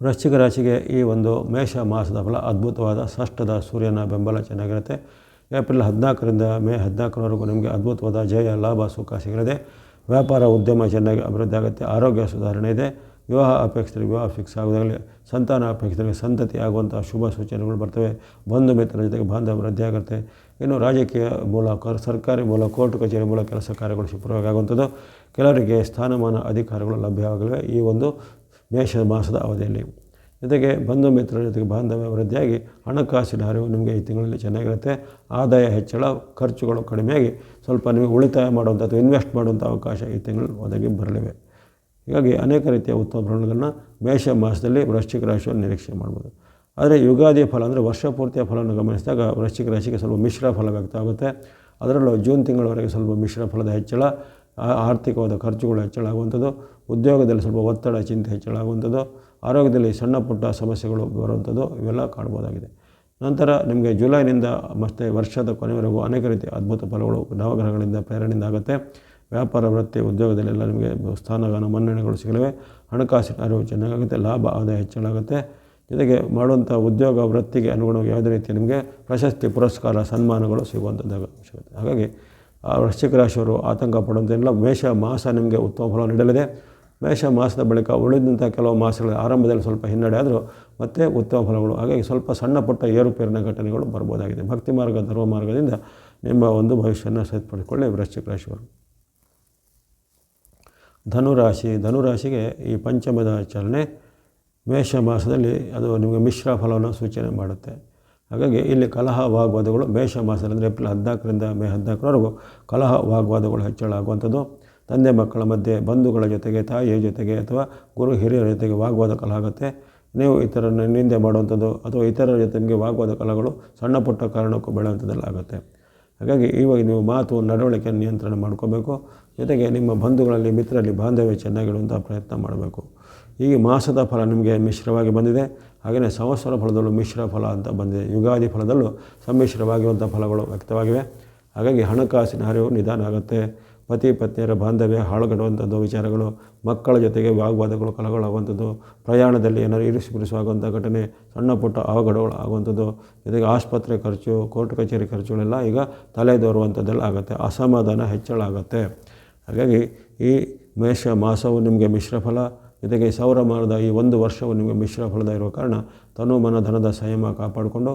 ವೃಶ್ಚಿಕ ರಾಶಿಗೆ ಈ ಒಂದು ಮೇಷ ಮಾಸದ ಫಲ ಅದ್ಭುತವಾದ ಷಷ್ಠದ ಸೂರ್ಯನ ಬೆಂಬಲ ಚೆನ್ನಾಗಿರುತ್ತೆ. ಏಪ್ರಿಲ್ 14ರಿಂದ ಮೇ 14ರವರೆಗೂ ನಿಮಗೆ ಅದ್ಭುತವಾದ ಜಯ, ಲಾಭ, ಸುಖ ಸಿಗಲಿದೆ. ವ್ಯಾಪಾರ, ಉದ್ಯಮ ಚೆನ್ನಾಗಿ ಅಭಿವೃದ್ಧಿ ಆಗುತ್ತೆ. ಆರೋಗ್ಯ ಸುಧಾರಣೆ ಇದೆ. ವಿವಾಹ ಅಪೇಕ್ಷೆಗಳಿಗೆ ವಿವಾಹ ಫಿಕ್ಸ್ ಆಗೋದಾಗಲಿ, ಸಂತಾನ ಅಪೇಕ್ಷೆಗಳಿಗೆ ಸಂತತಿ ಆಗುವಂಥ ಶುಭ ಸೂಚನೆಗಳು ಬರ್ತವೆ. ಬಂಧು ಮಿತ್ರರ ಜೊತೆಗೆ ಬಾಂಧವ್ಯ ವೃದ್ಧಿ ಆಗುತ್ತೆ. ಇನ್ನು ರಾಜಕೀಯ ಮೂಲಕ, ಸರ್ಕಾರಿ ಮೂಲಕ, ಕೋರ್ಟ್ ಕಚೇರಿ ಮೂಲಕ ಕೆಲಸ ಕಾರ್ಯಗಳು ಶುಭವಾಗಿ ಆಗುವಂಥದ್ದು. ಕೆಲವರಿಗೆ ಸ್ಥಾನಮಾನ ಅಧಿಕಾರಗಳು ಲಭ್ಯವಾಗಲಿವೆ ಈ ಒಂದು ಮೇಷ ಮಾಸದ ಅವಧಿಯಲ್ಲಿ. ಜೊತೆಗೆ ಬಂಧು ಮಿತ್ರರ ಜೊತೆಗೆ ಬಾಂಧವ್ಯ ವೃದ್ಧಿಯಾಗಿ ಹಣಕಾಸಿನ ಹರಿವು ನಿಮಗೆ ಈ ತಿಂಗಳಲ್ಲಿ ಚೆನ್ನಾಗಿರುತ್ತೆ. ಆದಾಯ ಹೆಚ್ಚಳ, ಖರ್ಚುಗಳು ಕಡಿಮೆಯಾಗಿ ಸ್ವಲ್ಪ ನಿಮಗೆ ಉಳಿತಾಯ ಮಾಡುವಂಥ ಅಥವಾ ಇನ್ವೆಸ್ಟ್ ಮಾಡುವಂಥ ಅವಕಾಶ ಈ ತಿಂಗಳು ಒದಗಿ ಬರಲಿವೆ. ಹೀಗಾಗಿ ಅನೇಕ ರೀತಿಯ ಉತ್ತಮ ಫಲಗಳನ್ನು ಮೇಷ ಮಾಸದಲ್ಲಿ ವೃಶ್ಚಿಕ ರಾಶಿಯನ್ನು ನಿರೀಕ್ಷೆ ಮಾಡ್ಬೋದು. ಆದರೆ ಯುಗಾದಿಯ ಫಲ ಅಂದರೆ ವರ್ಷ ಪೂರ್ತಿಯ ಫಲವನ್ನು ಗಮನಿಸಿದಾಗ ವೃಶ್ಚಿಕ ರಾಶಿಗೆ ಸ್ವಲ್ಪ ಮಿಶ್ರ ಫಲ ವ್ಯಕ್ತ ಆಗುತ್ತೆ. ಅದರಲ್ಲೂ ಜೂನ್ ತಿಂಗಳವರೆಗೆ ಸ್ವಲ್ಪ ಮಿಶ್ರ ಫಲದ ಹೆಚ್ಚಳ, ಆರ್ಥಿಕವಾದ ಖರ್ಚುಗಳು ಹೆಚ್ಚಳ ಆಗುವಂಥದ್ದು. ಉದ್ಯೋಗದಲ್ಲಿ ಸ್ವಲ್ಪ ಒತ್ತಡ, ಚಿಂತೆ ಹೆಚ್ಚಳ ಆಗುವಂಥದ್ದು. ಆರೋಗ್ಯದಲ್ಲಿ ಸಣ್ಣ ಪುಟ್ಟ ಸಮಸ್ಯೆಗಳು ಬರುವಂಥದ್ದು ಇವೆಲ್ಲ ಕಾಣ್ಬೋದಾಗಿದೆ. ನಂತರ ನಿಮಗೆ ಜುಲೈನಿಂದ ಮತ್ತು ವರ್ಷದ ಕೊನೆಯವರೆಗೂ ಅನೇಕ ರೀತಿಯ ಅದ್ಭುತ ಫಲಗಳು ನವಗ್ರಹಗಳಿಂದ ಪ್ರೇರಣೆಯಿಂದ ಆಗುತ್ತೆ. ವ್ಯಾಪಾರ, ವೃತ್ತಿ, ಉದ್ಯೋಗದಲ್ಲೆಲ್ಲ ನಿಮಗೆ ಸ್ಥಾನಮಾನ ಮನ್ನಣೆಗಳು ಸಿಗಲಿವೆ. ಹಣಕಾಸಿನ ಅರಿವು ಚೆನ್ನಾಗುತ್ತೆ. ಲಾಭ, ಆದಾಯ ಹೆಚ್ಚಳ ಆಗುತ್ತೆ. ಜೊತೆಗೆ ಮಾಡುವಂಥ ಉದ್ಯೋಗ ವೃತ್ತಿಗೆ ಅನುಗುಣವಾಗಿ ಯಾವುದೇ ರೀತಿಯ ನಿಮಗೆ ಪ್ರಶಸ್ತಿ, ಪುರಸ್ಕಾರ, ಸನ್ಮಾನಗಳು ಸಿಗುವಂಥದ್ದು ಅವಶ್ಯಕತೆ. ಹಾಗಾಗಿ ವೃಶ್ಚಿಕ ರಾಶಿಯವರು ಆತಂಕ ಪಡುವಂಥೇನಿಲ್ಲ. ಮೇಷ ಮಾಸ ನಿಮಗೆ ಉತ್ತಮ ಫಲ ನೀಡಲಿದೆ. ಮೇಷ ಮಾಸದ ಬಳಿಕ ಉಳಿದಂಥ ಕೆಲವು ಮಾಸಗಳ ಆರಂಭದಲ್ಲಿ ಸ್ವಲ್ಪ ಹಿನ್ನಡೆ ಆದರೂ ಮತ್ತೆ ಉತ್ತಮ ಫಲಗಳು. ಹಾಗಾಗಿ ಸ್ವಲ್ಪ ಸಣ್ಣ ಪುಟ್ಟ ಏರುಪೇರಿನ ಘಟನೆಗಳು ಬರ್ಬೋದಾಗಿದೆ. ಭಕ್ತಿ ಮಾರ್ಗ, ಧರ್ಮ ಮಾರ್ಗದಿಂದ ನಿಮ್ಮ ಒಂದು ಭವಿಷ್ಯವನ್ನು ಸರಿಪಡಿಸಿಕೊಳ್ಳಿ ವೃಶ್ಚಿಕ ರಾಶಿಯವರು. ಧನುರಾಶಿಗೆ ಈ ಪಂಚಮದ ಚಲನೆ ಮೇಷ ಮಾಸದಲ್ಲಿ ಅದು ನಿಮಗೆ ಮಿಶ್ರ ಫಲವನ್ನು ಸೂಚನೆ ಮಾಡುತ್ತೆ. ಹಾಗಾಗಿ ಇಲ್ಲಿ ಕಲಹ, ವಾಗ್ವಾದಗಳು ಮೇಷ ಮಾಸದಲ್ಲಿ ಅಂದರೆ ಏಪ್ರಿಲ್ 14ರಿಂದ ಮೇ 14ರವರೆಗೂ ಕಲಹ, ವಾಗ್ವಾದಗಳು ಹೆಚ್ಚಳ ಆಗುವಂಥದ್ದು. ತಂದೆ ಮಕ್ಕಳ ಮಧ್ಯೆ, ಬಂಧುಗಳ ಜೊತೆಗೆ, ತಾಯಿಯ ಜೊತೆಗೆ ಅಥವಾ ಗುರು ಹಿರಿಯರ ಜೊತೆಗೆ ವಾಗ್ವಾದ ಕಲಹ ಆಗುತ್ತೆ. ನೀವು ಇತರರನ್ನು ನಿಂದೆ ಮಾಡುವಂಥದ್ದು ಅಥವಾ ಇತರರ ಜೊತೆ ನಿಮಗೆ ವಾಗ್ವಾದ ಕಲಹಗಳು ಸಣ್ಣ ಪುಟ್ಟ ಕಾರಣಕ್ಕೂ ಬೆಳೆಯುವಂಥದ್ದೆಲ್ಲ ಆಗುತ್ತೆ. ಹಾಗಾಗಿ ಇವಾಗ ನೀವು ಮಾತು, ನಡವಳಿಕೆಯನ್ನು ನಿಯಂತ್ರಣ ಮಾಡ್ಕೋಬೇಕು. ಜೊತೆಗೆ ನಿಮ್ಮ ಬಂಧುಗಳಲ್ಲಿ, ಮಿತ್ರರಲ್ಲಿ ಬಾಂಧವ್ಯ ಚೆನ್ನಾಗಿಡುವಂಥ ಪ್ರಯತ್ನ ಮಾಡಬೇಕು. ಈ ಮಾಸದ ಫಲ ನಿಮಗೆ ಮಿಶ್ರವಾಗಿ ಬಂದಿದೆ. ಹಾಗೆಯೇ ಸಂವತ್ಸರ ಫಲದಲ್ಲೂ ಮಿಶ್ರ ಫಲ ಅಂತ ಬಂದಿದೆ. ಯುಗಾದಿ ಫಲದಲ್ಲೂ ಸಮ್ಮಿಶ್ರವಾಗಿರುವಂಥ ಫಲಗಳು ವ್ಯಕ್ತವಾಗಿವೆ. ಹಾಗಾಗಿ ಹಣಕಾಸಿನ ಹರಿವು ನಿಧಾನ ಆಗುತ್ತೆ. ಪತಿ ಪತ್ನಿಯರ ಬಾಂಧವ್ಯ ಹಾಳುಗೆಡುವಂಥದ್ದು ವಿಚಾರಗಳು, ಮಕ್ಕಳ ಜೊತೆಗೆ ವಾಗ್ವಾದಗಳು ಕಲಹಗಳಾಗುವಂಥದ್ದು, ಪ್ರಯಾಣದಲ್ಲಿ ಏನಾದರೂ ಇರಿಸುಗುರಿಸುವಂಥ ಘಟನೆ, ಸಣ್ಣ ಪುಟ್ಟ ಅವಘಡಗಳು ಆಗುವಂಥದ್ದು, ಜೊತೆಗೆ ಆಸ್ಪತ್ರೆ ಖರ್ಚು, ಕೋರ್ಟ್ ಕಚೇರಿ ಖರ್ಚುಗಳೆಲ್ಲ ಈಗ ತಲೆದೋರುವಂಥದ್ದೆಲ್ಲ ಆಗುತ್ತೆ. ಅಸಮಾಧಾನ ಹೆಚ್ಚಳ ಆಗುತ್ತೆ. ಹಾಗಾಗಿ ಈ ಮೇಷ ಮಾಸವು ನಿಮಗೆ ಮಿಶ್ರ ಫಲ, ಜೊತೆಗೆ ಸೌರಮಾನದ ಈ ಒಂದು ವರ್ಷವು ನಿಮಗೆ ಮಿಶ್ರ ಫಲದ ಇರುವ ಕಾರಣ ತನು ಮನ ಧನದ ಸಂಯಮ ಕಾಪಾಡಿಕೊಂಡು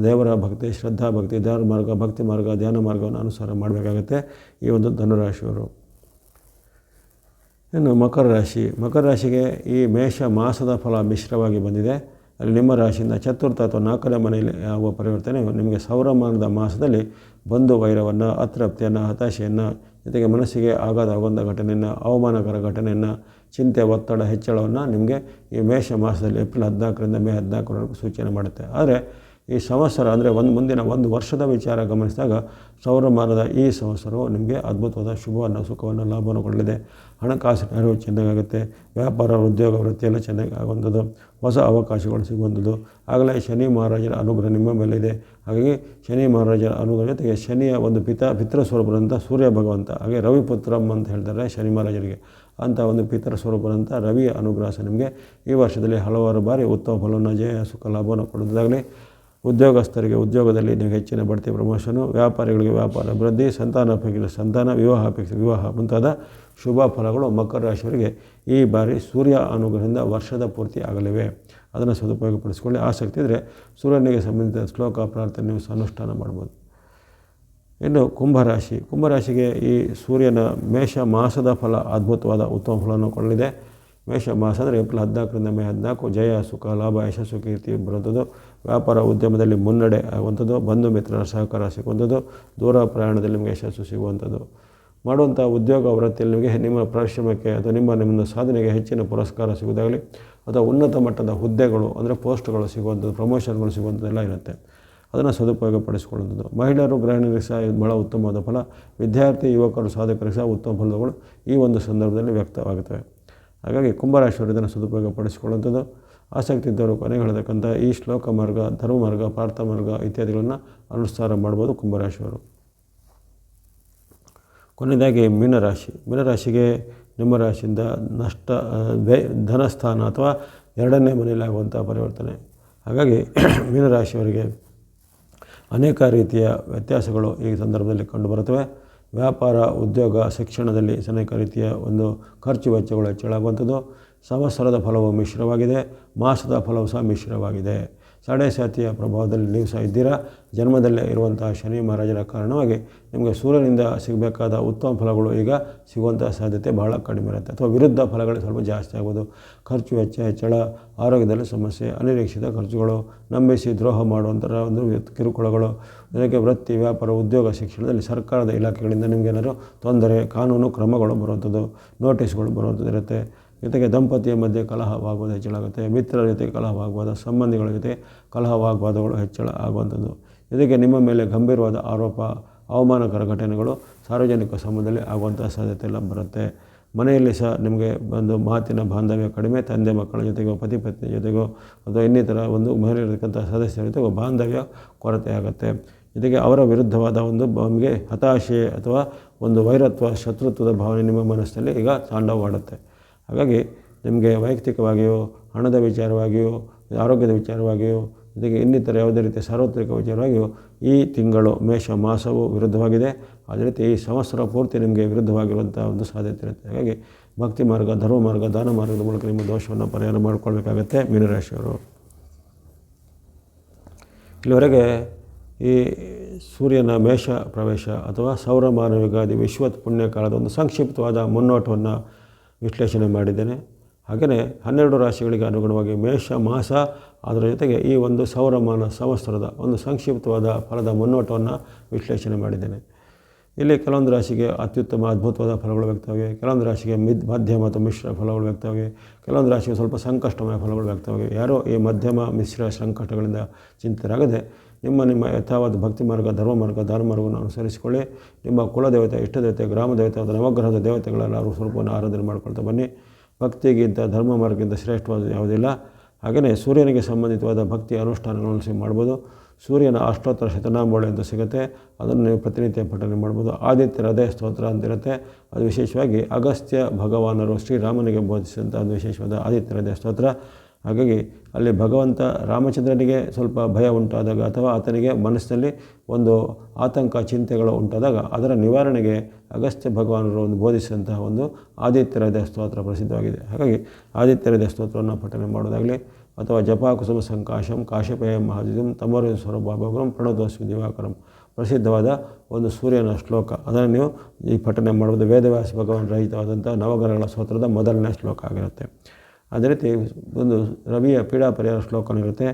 ದೇವರ ಭಕ್ತಿ, ಶ್ರದ್ಧಾ ಭಕ್ತಿ, ಧ್ಯಾನ ಮಾರ್ಗ, ಭಕ್ತಿ ಮಾರ್ಗ, ಧ್ಯಾನ ಮಾರ್ಗವನ್ನು ಅನುಸಾರ ಮಾಡಬೇಕಾಗತ್ತೆ ಈ ಒಂದು ಧನುರಾಶಿಯವರು. ಇನ್ನು ಮಕರ ರಾಶಿ. ಮಕರ ರಾಶಿಗೆ ಈ ಮೇಷ ಮಾಸದ ಫಲ ಮಿಶ್ರವಾಗಿ ಬಂದಿದೆ. ಅಲ್ಲಿ ನಿಮ್ಮ ರಾಶಿಯಿಂದ ಚತುರ್ಥ ಅಥವಾ 4ನೇ ಮನೆಯಲ್ಲಿ ಆಗುವ ಪರಿವರ್ತನೆ ನಿಮಗೆ ಸೌರಮಾನದ ಮಾಸದಲ್ಲಿ ಬಂಧು ವೈರವನ್ನು, ಅತೃಪ್ತಿಯನ್ನು, ಹತಾಶೆಯನ್ನು, ಜೊತೆಗೆ ಮನಸ್ಸಿಗೆ ಆಘಾತವಾಗುವಂಥ ಘಟನೆಯನ್ನು, ಅವಮಾನಕರ ಘಟನೆಯನ್ನು, ಚಿಂತೆ, ಒತ್ತಡ ಹೆಚ್ಚಳವನ್ನು ನಿಮಗೆ ಈ ಮೇಷ ಮಾಸದಲ್ಲಿ ಏಪ್ರಿಲ್ 14ರಿಂದ ಮೇ 14ರವರೆಗೂ ಸೂಚನೆ ಮಾಡುತ್ತೆ. ಆದರೆ ಈ ಸಂವತ್ಸರ ಅಂದರೆ ಮುಂದಿನ ಒಂದು ವರ್ಷದ ವಿಚಾರ ಗಮನಿಸಿದಾಗ ಸೌರಮಾನದ ಈ ಸಂವತ್ಸರವು ನಿಮಗೆ ಅದ್ಭುತವಾದ ಶುಭವನ್ನು, ಸುಖವನ್ನು, ಲಾಭವನ್ನು ಕೊಡಲಿದೆ. ಹಣಕಾಸಿನ ಅರಿವು ಚೆನ್ನಾಗಾಗುತ್ತೆ. ವ್ಯಾಪಾರ, ಉದ್ಯೋಗ, ವೃತ್ತಿಯೆಲ್ಲ ಚೆನ್ನಾಗಿ ಆಗುವಂಥದ್ದು, ಹೊಸ ಅವಕಾಶಗಳು ಸಿಗುವಂಥದ್ದು. ಆಗಲೇ ಶನಿ ಮಹಾರಾಜರ ಅನುಗ್ರಹ ನಿಮ್ಮ ಮೇಲಿದೆ. ಹಾಗಾಗಿ ಶನಿ ಮಹಾರಾಜರ ಅನುಗ್ರಹ ಜೊತೆಗೆ ಶನಿಯ ಒಂದು ಪಿತೃ ಸ್ವರೂಪದಂಥ ಸೂರ್ಯ ಭಗವಂತ, ಹಾಗೆ ರವಿಪುತ್ರಂ ಅಂತ ಹೇಳ್ತಾರೆ ಶನಿ ಮಹಾರಾಜರಿಗೆ, ಅಂಥ ಒಂದು ಪಿತೃ ಸ್ವರೂಪದಂಥ ರವಿಯ ಅನುಗ್ರಹ ನಿಮಗೆ ಈ ವರ್ಷದಲ್ಲಿ ಹಲವಾರು ಬಾರಿ ಉತ್ತಮ ಫಲವನ್ನು, ಜಯ, ಸುಖ, ಲಾಭವನ್ನು ಕೊಡುವುದಾಗಲಿ. ಉದ್ಯೋಗಸ್ಥರಿಗೆ ಉದ್ಯೋಗದಲ್ಲಿ ನಿಮಗೆ ಹೆಚ್ಚಿನ ಬಡ್ತಿ, ಪ್ರಮೋಷನು, ವ್ಯಾಪಾರಿಗಳಿಗೆ ವ್ಯಾಪಾರ ಅಭಿವೃದ್ಧಿ, ಸಂತಾನಾಪೇಕ್ಷೆ ಸಂತಾನ, ವಿವಾಹ ಅಪೇಕ್ಷೆ ವಿವಾಹ ಮುಂತಾದ ಶುಭ ಫಲಗಳು ಮಕರ ರಾಶಿಯವರಿಗೆ ಈ ಬಾರಿ ಸೂರ್ಯ ಅನುಗ್ರಹದಿಂದ ವರ್ಷದ ಪೂರ್ತಿ ಆಗಲಿವೆ. ಅದನ್ನು ಸದುಪಯೋಗಪಡಿಸಿಕೊಳ್ಳಿ. ಆಸಕ್ತಿ ಇದ್ದರೆ ಸೂರ್ಯನಿಗೆ ಸಂಬಂಧಿಸಿದ ಶ್ಲೋಕ, ಪ್ರಾರ್ಥನೆ ನೀವು ಅನುಷ್ಠಾನ ಮಾಡ್ಬೋದು. ಇನ್ನು ಕುಂಭರಾಶಿ. ಕುಂಭರಾಶಿಗೆ ಈ ಸೂರ್ಯನ ಮೇಷ ಮಾಸದ ಫಲ ಅದ್ಭುತವಾದ ಉತ್ತಮ ಫಲವನ್ನು ಕೊಡಲಿದೆ. ಮೇಷ ಮಾಸ ಅಂದರೆ ಏಪ್ರಿಲ್ 14ರಿಂದ ಮೇ 14, ಜಯ, ಸುಖ, ಲಾಭ, ಯಶಸ್ಸು, ಕೀರ್ತಿ ಬರುವಂಥದ್ದು, ವ್ಯಾಪಾರ ಉದ್ಯಮದಲ್ಲಿ ಮುನ್ನಡೆ ಆಗುವಂಥದ್ದು, ಬಂಧು ಮಿತ್ರರ ಸಹಕಾರ ಸಿಗುವಂಥದ್ದು, ದೂರ ಪ್ರಯಾಣದಲ್ಲಿ ನಿಮಗೆ ಯಶಸ್ಸು ಸಿಗುವಂಥದ್ದು, ಮಾಡುವಂಥ ಉದ್ಯೋಗ ವೃತ್ತಿಯಲ್ಲಿ ನಿಮಗೆ ನಿಮ್ಮ ಪರಿಶ್ರಮಕ್ಕೆ ಅಥವಾ ನಿಮ್ಮ ಸಾಧನೆಗೆ ಹೆಚ್ಚಿನ ಪುರಸ್ಕಾರ ಸಿಗುವುದಾಗಲಿ, ಅಥವಾ ಉನ್ನತ ಮಟ್ಟದ ಹುದ್ದೆಗಳು ಅಂದರೆ ಪೋಸ್ಟ್ಗಳು ಸಿಗುವಂಥದ್ದು, ಪ್ರಮೋಷನ್ಗಳು ಸಿಗುವಂಥದ್ದೆಲ್ಲ ಇರುತ್ತೆ. ಅದನ್ನು ಸದುಪಯೋಗಪಡಿಸಿಕೊಳ್ಳುವಂಥದ್ದು. ಮಹಿಳೆಯರು, ಗೃಹಿಣಿಯರಿಗೆ ಸಹ ಭಾಳ ಉತ್ತಮವಾದ ಫಲ. ವಿದ್ಯಾರ್ಥಿ, ಯುವಕರು, ಸಾಧಕರಿಗೆ ಸಹ ಉತ್ತಮ ಫಲಗಳು ಈ ಒಂದು ಸಂದರ್ಭದಲ್ಲಿ ವ್ಯಕ್ತವಾಗುತ್ತವೆ. ಹಾಗಾಗಿ ಕುಂಭರಾಶಿಯವರು ಇದನ್ನು ಸದುಪಯೋಗಪಡಿಸಿಕೊಳ್ಳುವಂಥದ್ದು. ಆಸಕ್ತಿ ಇದ್ದವರು ಕೊನೆಗೆ ಹೇಳತಕ್ಕಂಥ ಈ ಶ್ಲೋಕ ಮಾರ್ಗ, ಧರ್ಮ ಮಾರ್ಗ, ಪ್ರಾರ್ಥ ಮಾರ್ಗ ಇತ್ಯಾದಿಗಳನ್ನು ಅನುಷ್ಠಾನ ಮಾಡ್ಬೋದು ಕುಂಭರಾಶಿಯವರು. ಕೊನೆಯದಾಗಿ ಮೀನರಾಶಿ. ಮೀನರಾಶಿಗೆ ನಿಮ್ಮ ರಾಶಿಯಿಂದ ನಷ್ಟ, ಧನಸ್ಥಾನ ಅಥವಾ 2ನೇ ಮನೆಯಲ್ಲಿ ಆಗುವಂಥ ಪರಿವರ್ತನೆ. ಹಾಗಾಗಿ ಮೀನರಾಶಿಯವರಿಗೆ ಅನೇಕ ರೀತಿಯ ವ್ಯತ್ಯಾಸಗಳು ಈ ಸಂದರ್ಭದಲ್ಲಿ ಕಂಡುಬರುತ್ತವೆ. ವ್ಯಾಪಾರ, ಉದ್ಯೋಗ, ಶಿಕ್ಷಣದಲ್ಲಿ ಅನೇಕ ರೀತಿಯ ಒಂದು ಖರ್ಚು ವೆಚ್ಚಗಳು ಹೆಚ್ಚಳಾಗುವಂಥದ್ದು. ಸಂವತ್ಸರದ ಫಲವು ಮಿಶ್ರವಾಗಿದೆ, ಮಾಸದ ಫಲವು ಸಹ ಮಿಶ್ರವಾಗಿದೆ. ಸಾಡೆ ಸಾತಿಯ ಪ್ರಭಾವದಲ್ಲಿ ನೀವು ಸಹ ಇದ್ದೀರಾ. ಜನ್ಮದಲ್ಲೇ ಇರುವಂತಹ ಶನಿ ಮಹಾರಾಜರ ಕಾರಣವಾಗಿ ನಿಮಗೆ ಸೂರ್ಯನಿಂದ ಸಿಗಬೇಕಾದ ಉತ್ತಮ ಫಲಗಳು ಈಗ ಸಿಗುವಂಥ ಸಾಧ್ಯತೆ ಬಹಳ ಕಡಿಮೆ ಇರುತ್ತೆ, ಅಥವಾ ವಿರುದ್ಧ ಫಲಗಳು ಸ್ವಲ್ಪ ಜಾಸ್ತಿ ಆಗ್ಬೋದು. ಖರ್ಚು ವೆಚ್ಚ ಹೆಚ್ಚಳ, ಆರೋಗ್ಯದಲ್ಲಿ ಸಮಸ್ಯೆ, ಅನಿರೀಕ್ಷಿತ ಖರ್ಚುಗಳು, ನಂಬಿಸಿ ದ್ರೋಹ ಮಾಡುವಂಥ ಒಂದು ಕಿರುಕುಳಗಳು, ಜೊತೆಗೆ ವೃತ್ತಿ, ವ್ಯಾಪಾರ, ಉದ್ಯೋಗ, ಶಿಕ್ಷಣದಲ್ಲಿ ಸರ್ಕಾರದ ಇಲಾಖೆಗಳಿಂದ ನಿಮಗೇನಾದ್ರು ತೊಂದರೆ, ಕಾನೂನು ಕ್ರಮಗಳು ಬರುವಂಥದ್ದು, ನೋಟಿಸ್ಗಳು ಬರುವಂಥದ್ದು ಇರುತ್ತೆ. ಜೊತೆಗೆ ದಂಪತಿಯ ಮಧ್ಯೆ ಕಲಹವಾಗುವುದು ಹೆಚ್ಚಳಾಗುತ್ತೆ. ಮಿತ್ರರ ಜೊತೆ ಕಲಹವಾಗುವುದು, ಸಂಬಂಧಿಗಳ ಜೊತೆ ಕಲಹವಾಗುವುದಗಳು ಹೆಚ್ಚಳ ಆಗುವಂಥದ್ದು. ಜೊತೆಗೆ ನಿಮ್ಮ ಮೇಲೆ ಗಂಭೀರವಾದ ಆರೋಪ, ಅವಮಾನಕರ ಘಟನೆಗಳು ಸಾರ್ವಜನಿಕ ಸಂಬಂಧದಲ್ಲಿ ಆಗುವಂಥ ಸಾಧ್ಯತೆ ಎಲ್ಲ ಬರುತ್ತೆ. ಮನೆಯಲ್ಲಿ ಸಹ ನಿಮಗೆ ಒಂದು ಮಾತಿನ ಬಾಂಧವ್ಯ ಕಡಿಮೆ, ತಂದೆ ಮಕ್ಕಳ ಜೊತೆಗೋ, ಪತಿ ಪತ್ನಿ ಜೊತೆಗೋ, ಅಥವಾ ಇನ್ನಿತರ ಒಂದು ಮನೆಯಲ್ಲಿರ್ತಕ್ಕಂಥ ಸದಸ್ಯರ ಜೊತೆಗೋ ಬಾಂಧವ್ಯ ಕೊರತೆ ಆಗುತ್ತೆ. ಜೊತೆಗೆ ಅವರ ವಿರುದ್ಧವಾದ ಒಂದು ನಿಮಗೆ ಹತಾಶೆ ಅಥವಾ ಒಂದು ವೈರತ್ವ, ಶತ್ರುತ್ವದ ಭಾವನೆ ನಿಮ್ಮ ಮನಸ್ಸಿನಲ್ಲಿ ಈಗ ತಾಂಡವವಾಡುತ್ತೆ. ಹಾಗಾಗಿ ನಿಮಗೆ ವೈಯಕ್ತಿಕವಾಗಿಯೋ, ಹಣದ ವಿಚಾರವಾಗಿಯೋ, ಆರೋಗ್ಯದ ವಿಚಾರವಾಗಿಯೋ, ಜೊತೆಗೆ ಇನ್ನಿತರ ಯಾವುದೇ ರೀತಿಯ ಸಾರ್ವತ್ರಿಕ ವಿಚಾರವಾಗಿಯೋ ಈ ತಿಂಗಳು ಮೇಷ ಮಾಸವು ವಿರುದ್ಧವಾಗಿದೆ. ಅದೇ ರೀತಿ ಈ ಸಂವತ್ಸರ ಪೂರ್ತಿ ನಿಮಗೆ ವಿರುದ್ಧವಾಗಿರುವಂಥ ಒಂದು ಸಾಧ್ಯತೆ ಇರುತ್ತೆ. ಹಾಗಾಗಿ ಭಕ್ತಿ ಮಾರ್ಗ, ಧರ್ಮ ಮಾರ್ಗ, ದಾನ ಮಾರ್ಗದ ಮೂಲಕ ನಿಮ್ಮ ದೋಷವನ್ನು ಪರಿಹಾರ ಮಾಡಿಕೊಳ್ಬೇಕಾಗತ್ತೆ ಮೀನರಾಶಿಯವರು. ಇಲ್ಲಿವರೆಗೆ ಈ ಸೂರ್ಯನ ಮೇಷ ಪ್ರವೇಶ ಅಥವಾ ಸೌರಮಾನ ಯುಗಾದಿ ವಿಶ್ವತ್ ಪುಣ್ಯಕಾಲದ ಒಂದು ಸಂಕ್ಷಿಪ್ತವಾದ ಮುನ್ನೋಟವನ್ನು ವಿಶ್ಲೇಷಣೆ ಮಾಡಿದ್ದೇನೆ. ಹಾಗೆಯೇ 12 ರಾಶಿಗಳಿಗೆ ಅನುಗುಣವಾಗಿ ಮೇಷ ಮಾಸ, ಅದರ ಜೊತೆಗೆ ಈ ಒಂದು ಸೌರಮಾನ ಸಂವತ್ಸರದ ಒಂದು ಸಂಕ್ಷಿಪ್ತವಾದ ಫಲದ ಮುನ್ನೋಟವನ್ನು ವಿಶ್ಲೇಷಣೆ ಮಾಡಿದ್ದೇನೆ. ಇಲ್ಲಿ ಕೆಲವೊಂದು ರಾಶಿಗೆ ಅತ್ಯುತ್ತಮ ಅದ್ಭುತವಾದ ಫಲಗಳು ವ್ಯಕ್ತವಾಗಿವೆ, ಕೆಲವೊಂದು ರಾಶಿಗೆ ಮಧ್ಯಮ ಮತ್ತು ಮಿಶ್ರ ಫಲಗಳು ವ್ಯಕ್ತವಾಗಿವೆ, ಕೆಲವೊಂದು ರಾಶಿಗೆ ಸ್ವಲ್ಪ ಸಂಕಷ್ಟಮಯ ಫಲಗಳು ವ್ಯಕ್ತವಾಗಿವೆ. ಯಾರೋ ಈ ಮಧ್ಯಮ ಮಿಶ್ರ ಸಂಕಟಗಳಿಂದ ಚಿಂತಿತರಾಗದೆ ನಿಮ್ಮ ಯಥಾವತ್ ಭಕ್ತಿ ಮಾರ್ಗ, ಧರ್ಮ ಮಾರ್ಗ, ದಾನ ಮಾರ್ಗವನ್ನು ಅನುಸರಿಸಿಕೊಳ್ಳಿ. ನಿಮ್ಮ ಕುಲದೇವತೆ, ಇಷ್ಟದೇವತೆ, ಗ್ರಾಮ ದೇವತೆ ಅಥವಾ ನವಗ್ರಹದ ದೇವತೆಗಳೆಲ್ಲರೂ ಸ್ವರೂಪವನ್ನು ಆರಾಧನೆ ಮಾಡ್ಕೊಳ್ತಾ ಬನ್ನಿ. ಭಕ್ತಿಗಿಂತ ಧರ್ಮ ಮಾರ್ಗಕ್ಕಿಂತ ಶ್ರೇಷ್ಠವಾದ ಯಾವುದಿಲ್ಲ. ಹಾಗೆಯೇ ಸೂರ್ಯನಿಗೆ ಸಂಬಂಧಿತವಾದ ಭಕ್ತಿ ಅನುಷ್ಠಾನಗಳನ್ನು ಮಾಡ್ಬೋದು. ಸೂರ್ಯನ ಅಷ್ಟೋತ್ತರ ಶತನಾಮಾವಳಿ ಅಂತ ಸಿಗುತ್ತೆ, ಅದನ್ನು ನೀವು ಪ್ರತಿನಿತ್ಯ ಪಠನೆ ಮಾಡ್ಬೋದು. ಆದಿತ್ಯ ಹೃದಯ ಸ್ತೋತ್ರ ಅಂತಿರುತ್ತೆ, ಅದು ವಿಶೇಷವಾಗಿ ಅಗಸ್ತ್ಯ ಭಗವಾನರು ಶ್ರೀರಾಮನಿಗೆ ಬೋಧಿಸಿದಂಥ ಒಂದು ವಿಶೇಷವಾದ ಆದಿತ್ಯ ಹೃದಯ ಸ್ತೋತ್ರ. ಹಾಗಾಗಿ ಅಲ್ಲಿ ಭಗವಂತ ರಾಮಚಂದ್ರನಿಗೆ ಸ್ವಲ್ಪ ಭಯ ಉಂಟಾದಾಗ ಅಥವಾ ಆತನಿಗೆ ಮನಸ್ಸಿನಲ್ಲಿ ಒಂದು ಆತಂಕ ಚಿಂತೆಗಳು ಉಂಟಾದಾಗ ಅದರ ನಿವಾರಣೆಗೆ ಅಗಸ್ತ್ಯ ಭಗವಾನರು ಒಂದು ಬೋಧಿಸಿದಂತಹ ಒಂದು ಆದಿತ್ಯ ಹೃದಯ ಸ್ತೋತ್ರ ಪ್ರಸಿದ್ಧವಾಗಿದೆ. ಹಾಗಾಗಿ ಆದಿತ್ಯ ಹೃದಯ ಸ್ತೋತ್ರವನ್ನು ಪಠನೆ ಮಾಡೋದಾಗಲಿ ಅಥವಾ ಜಪಾಕುಸುಮ ಸಂಕಾಶಂ ಕಾಶ್ಯಪೇಯ ಮಹಾದಿದಂ ತಮರು ಸ್ವರೂಪಭಾಗಂ ಪ್ರಣೋದೋಸ್ವಿ ದಿವಾಕರಂ ಪ್ರಸಿದ್ಧವಾದ ಒಂದು ಸೂರ್ಯನ ಶ್ಲೋಕ, ಅದನ್ನು ನೀವು ಈ ಪಠನೆ ಮಾಡುವುದು ವೇದವ್ಯಾಸ ಭಗವಾನ್ ರಹಿತವಾದಂಥ ನವಗ್ರಹಗಳ ಸ್ತೋತ್ರದ ಮೊದಲನೇ ಶ್ಲೋಕ ಆಗಿರುತ್ತೆ. ಅದೇ ರೀತಿ ಒಂದು ರವಿಯ ಪೀಡಾ ಪರಿಹಾರ ಶ್ಲೋಕನೂ ಇರುತ್ತೆ.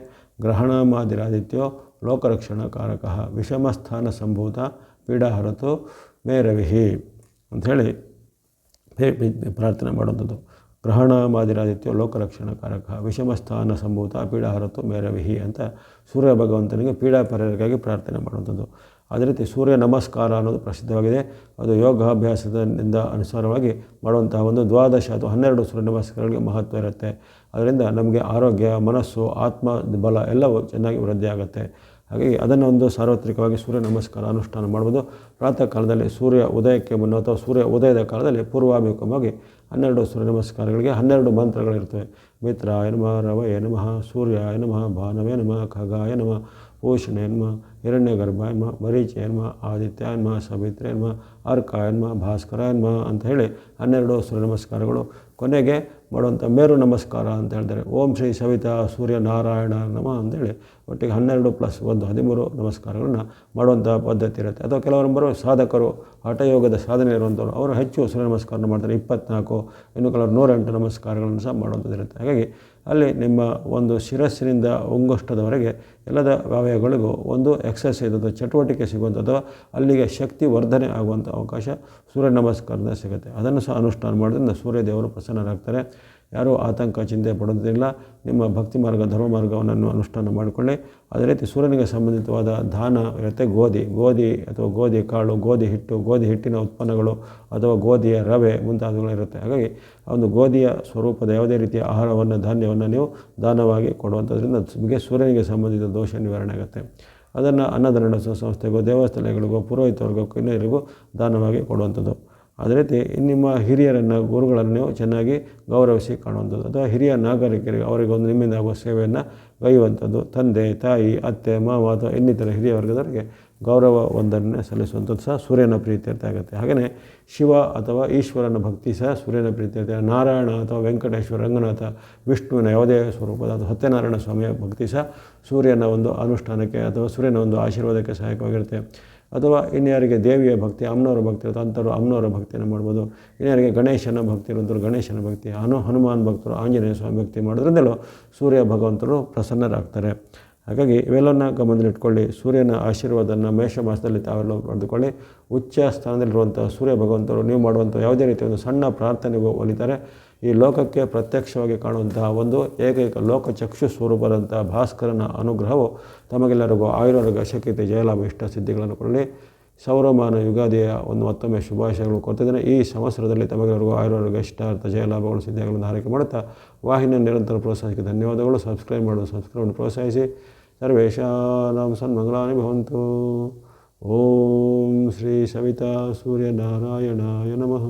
ಗ್ರಹಣಾಮಾದಿರಾದಿತ್ಯೋ ಲೋಕರಕ್ಷಣಕಾರಕ ವಿಷಮಸ್ಥಾನ ಸಂಭೂತ ಪೀಡಾಹರತು ಮೇ ರವಿಹಿ ಅಂಥೇಳಿ ಪ್ರಾರ್ಥನೆ ಮಾಡುವಂಥದ್ದು. ಗ್ರಹಣಾಮಾದಿರಾದಿತ್ಯೋ ಲೋಕರಕ್ಷಣಕಾರಕ ವಿಷಮಸ್ಥಾನ ಸಂಭೂತ ಪೀಡಾಹರತು ಮೇ ರವಿಹಿ ಅಂತ ಸೂರ್ಯ ಭಗವಂತನಿಗೆ ಪೀಡಾ ಪರಿಹಾರಕ್ಕಾಗಿ ಪ್ರಾರ್ಥನೆ ಮಾಡುವಂಥದ್ದು. ಅದೇ ರೀತಿ ಸೂರ್ಯ ನಮಸ್ಕಾರ ಅನ್ನೋದು ಪ್ರಸಿದ್ಧವಾಗಿದೆ. ಅದು ಯೋಗಾಭ್ಯಾಸದಿಂದ ಅನುಸಾರವಾಗಿ ಮಾಡುವಂತಹ ಒಂದು 12 ಅಥವಾ 12 ಸೂರ್ಯ ನಮಸ್ಕಾರಗಳಿಗೆ ಮಹತ್ವ ಇರುತ್ತೆ. ಅದರಿಂದ ನಮಗೆ ಆರೋಗ್ಯ, ಮನಸ್ಸು, ಆತ್ಮ ಬಲ ಎಲ್ಲವೂ ಚೆನ್ನಾಗಿ ವೃದ್ಧಿ ಆಗುತ್ತೆ. ಹಾಗಾಗಿ ಅದನ್ನು ಒಂದು ಸಾರ್ವತ್ರಿಕವಾಗಿ ಸೂರ್ಯ ನಮಸ್ಕಾರ ಅನುಷ್ಠಾನ ಮಾಡ್ಬೋದು. ಪ್ರಾತಃ ಕಾಲದಲ್ಲಿ ಸೂರ್ಯ ಉದಯಕ್ಕೆ ಮುನ್ನ ಅಥವಾ ಸೂರ್ಯ ಉದಯದ ಕಾಲದಲ್ಲಿ ಪೂರ್ವಾಭಿಮುಖವಾಗಿ 12 ಸೂರ್ಯ ನಮಸ್ಕಾರಗಳಿಗೆ 12 ಮಂತ್ರಗಳಿರ್ತವೆ. ಮಿತ್ರಾಯ ನಮಃ, ರವಯೇ ನಮಃ, ಸೂರ್ಯಾಯ ನಮಃ, ಭಾನವೇ ನಮಃ, ಖಗಾಯ ನಮಃ, ಪೂಷಣೇ ನಮಃ, ಹಿರಣ್ಯಗರ್ಭಾಯ ನಮಃ, ಮರೀಚಯ ನಮಃ, ಆದಿತ್ಯಾಯ ನಮಃ, ಸವಿತ್ರೇ ನಮಃ, ಅರ್ಕಾಯ ನಮಃ, ಭಾಸ್ಕರಾಯ ನಮಃ ಅಂತ ಹೇಳಿ 12 ಸೂರ್ಯ ನಮಸ್ಕಾರಗಳು. ಕೊನೆಗೆ ಮಾಡುವಂಥ ಮೇರು ನಮಸ್ಕಾರ ಅಂತ ಹೇಳ್ತಾರೆ. ಓಂ ಶ್ರೀ ಸವಿತಾ ಸೂರ್ಯ ನಾರಾಯಣ ನಮಃ ಅಂತೇಳಿ ಒಟ್ಟಿಗೆ 12 + 1 13 ನಮಸ್ಕಾರಗಳನ್ನ ಮಾಡುವಂಥ ಪದ್ಧತಿ ಇರುತ್ತೆ. ಅಥವಾ ಕೆಲವೊಬ್ಬರು ಸಾಧಕರು ಹಠಯೋಗದ ಸಾಧನೆ ಇರುವಂಥವ್ರು ಅವರು ಹೆಚ್ಚು ಸೂರ್ಯ ನಮಸ್ಕಾರ ಮಾಡ್ತಾರೆ, 24, ಇನ್ನು ಕೆಲವರು 108 ನಮಸ್ಕಾರಗಳನ್ನು ಸಹ ಮಾಡುವಂಥದ್ದು ಇರುತ್ತೆ. ಹಾಗಾಗಿ ಅಲ್ಲಿ ನಿಮ್ಮ ಒಂದು ಶಿರಸ್ಸಿನಿಂದ ಅಂಗುಷ್ಟದವರೆಗೆ ಎಲ್ಲದ ಅವಯವಗಳಿಗೂ ಒಂದು ಎಕ್ಸಸೈಸ್ ಅಥವಾ ಚಟುವಟಿಕೆ ಸಿಗುವಂಥ ಅಥವಾ ಅಲ್ಲಿಗೆ ಶಕ್ತಿ ವರ್ಧನೆ ಆಗುವಂಥ ಅವಕಾಶ ಸೂರ್ಯ ನಮಸ್ಕಾರದಿಂದ ಸಿಗುತ್ತೆ. ಅದನ್ನು ಸಹ ಅನುಷ್ಠಾನ ಮಾಡೋದ್ರಿಂದ ಸೂರ್ಯದೇವರು ಪ್ರಸನ್ನರಾಗ್ತಾರೆ. ಯಾರೂ ಆತಂಕ ಚಿಂತೆ ಪಡೋದಿಲ್ಲ. ನಿಮ್ಮ ಭಕ್ತಿ ಮಾರ್ಗ ಧರ್ಮ ಮಾರ್ಗವನ್ನು ಅನುಷ್ಠಾನ ಮಾಡಿಕೊಳ್ಳಿ. ಅದೇ ರೀತಿ ಸೂರ್ಯನಿಗೆ ಸಂಬಂಧಿತವಾದ ದಾನ ಇರುತ್ತೆ. ಗೋಧಿ ಅಥವಾ ಗೋಧಿ ಕಾಳು, ಗೋಧಿ ಹಿಟ್ಟು, ಗೋಧಿ ಹಿಟ್ಟಿನ ಉತ್ಪನ್ನಗಳು ಅಥವಾ ಗೋಧಿಯ ರವೆ ಮುಂತಾದವುಗಳು ಇರುತ್ತೆ. ಹಾಗಾಗಿ ಒಂದು ಗೋಧಿಯ ಸ್ವರೂಪದ ಯಾವುದೇ ರೀತಿಯ ಆಹಾರವನ್ನು, ಧಾನ್ಯವನ್ನು ನೀವು ದಾನವಾಗಿ ಕೊಡುವಂಥದ್ರಿಂದ ನಿಮಗೆ ಸೂರ್ಯನಿಗೆ ಸಂಬಂಧಿತ ದೋಷ ನಿವಾರಣೆ ಆಗುತ್ತೆ. ಅದನ್ನು ಅನ್ನದಾನ ನಡೆಸುವ ಸಂಸ್ಥೆಗೂ, ದೇವಸ್ಥಾನಗಳಿಗೂ, ಪುರೋಹಿತರಿಗೂ, ಕಿನ್ನರಿಗೂ ದಾನವಾಗಿ ಕೊಡುವಂಥದ್ದು. ಅದೇ ರೀತಿ ನಿಮ್ಮ ಹಿರಿಯರನ್ನು, ಗುರುಗಳನ್ನು ನೀವು ಚೆನ್ನಾಗಿ ಗೌರವಿಸಿ ಕಾಣುವಂಥದ್ದು ಅಥವಾ ಹಿರಿಯ ನಾಗರಿಕರಿಗೆ ಅವರಿಗೊಂದು ನಿಮ್ಮಿಂದ ಆಗುವ ಸೇವೆಯನ್ನು ಗೈಯುವಂಥದ್ದು. ತಂದೆ, ತಾಯಿ, ಅತ್ತೆ, ಮಾವ ಅಥವಾ ಇನ್ನಿತರ ಹಿರಿಯ ವರ್ಗದವರಿಗೆ ಗೌರವ ವಂದನೆ ಸಲ್ಲಿಸುವಂಥದ್ದು ಸಹ ಸೂರ್ಯನ ಪ್ರೀತ್ಯರ್ಥ ಆಗುತ್ತೆ. ಹಾಗೆಯೇ ಶಿವ ಅಥವಾ ಈಶ್ವರನ ಭಕ್ತಿ ಸಹ ಸೂರ್ಯನ ಪ್ರೀತ್ಯರ್ಥ. ನಾರಾಯಣ ಅಥವಾ ವೆಂಕಟೇಶ್ವರ, ರಂಗನಾಥ, ವಿಷ್ಣುವಿನ ಯಾವುದೇ ಸ್ವರೂಪದ ಅಥವಾ ಸತ್ಯನಾರಾಯಣ ಸ್ವಾಮಿಯ ಭಕ್ತಿ ಸಹ ಸೂರ್ಯನ ಒಂದು ಅನುಷ್ಠಾನಕ್ಕೆ ಅಥವಾ ಸೂರ್ಯನ ಒಂದು ಆಶೀರ್ವಾದಕ್ಕೆ ಸಹಾಯಕವಾಗಿರುತ್ತೆ. ಅಥವಾ ಇನ್ಯಾರಿಗೆ ದೇವಿಯ ಭಕ್ತಿ, ಅಮ್ಮನವರ ಭಕ್ತಿ ಇರುತ್ತೆ ಅಂಥವ್ರು ಅಮ್ಮನವರ ಭಕ್ತಿಯನ್ನು ಮಾಡ್ಬೋದು. ಇನ್ಯಾರಿಗೆ ಗಣೇಶನ ಭಕ್ತಿ ಇರುವಂಥವ್ರು ಗಣೇಶನ ಭಕ್ತಿ, ಹನುಮಾನ್ ಭಕ್ತರು ಆಂಜನೇಯ ಸ್ವಾಮಿ ಭಕ್ತಿ ಮಾಡೋದ್ರಿಂದಲೂ ಸೂರ್ಯ ಭಗವಂತರು ಪ್ರಸನ್ನರಾಗ್ತಾರೆ. ಹಾಗಾಗಿ ಇವೆಲ್ಲವನ್ನು ಗಮನದಲ್ಲಿಟ್ಕೊಳ್ಳಿ. ಸೂರ್ಯನ ಆಶೀರ್ವಾದವನ್ನು ಮೇಷ ಮಾಸದಲ್ಲಿ ತಾವೆಲ್ಲ ಪಡೆದುಕೊಳ್ಳಿ. ಉಚ್ಚ ಸ್ಥಾನದಲ್ಲಿರುವಂಥ ಸೂರ್ಯ ಭಗವಂತರು ನೀವು ಮಾಡುವಂಥ ಯಾವುದೇ ರೀತಿಯ ಒಂದು ಸಣ್ಣ ಪ್ರಾರ್ಥನೆಗೂ ಒಲಿತಾರೆ. ಈ ಲೋಕಕ್ಕೆ ಪ್ರತ್ಯಕ್ಷವಾಗಿ ಕಾಣುವಂತಹ ಒಂದು ಏಕೈಕ ಲೋಕಚಕ್ಷು ಸ್ವರೂಪದಂಥ ಭಾಸ್ಕರನ ಅನುಗ್ರಹವು ತಮಗೆಲ್ಲರಿಗೂ ಆಯುರಾರೋಗ್ಯ, ಶಕ್ತಿ, ಜಯಲಾಭ, ಇಷ್ಟ ಸಿದ್ಧಿಗಳನ್ನು ಕೊಡಲಿ. ಸೌರಮಾನ ಯುಗಾದಿಯ ಒಂದು ಮತ್ತೊಮ್ಮೆ ಶುಭಾಶಯಗಳು ಕೊಡ್ತಿದ್ದೇನೆ. ಈ ಸಂವತ್ಸರದಲ್ಲಿ ತಮಗೆಲ್ಲರಿಗೂ ಆಯುರಾರೋಗ್ಯ, ಇಷ್ಟಾರ್ಥ, ಜಯಲಾಭಗಳು, ಸಿದ್ಧಿಗಳನ್ನು ಹಾರೈಕೆ ಮಾಡುತ್ತಾ ವಾಹಿನಿಯ ನಿರಂತರ ಪ್ರೋತ್ಸಾಹಕ್ಕೆ ಧನ್ಯವಾದಗಳು. ಸಬ್ಸ್ಕ್ರೈಬ್ ಪ್ರೋತ್ಸಾಹಿಸಿ. ಸರ್ವೇಷಾಂ ಸನ್ಮಂಗಲಾನಿ ಭವಂತು. ಓಂ ಶ್ರೀ ಸವಿತಾ ಸೂರ್ಯನಾರಾಯಣಾಯ ನಮಃ.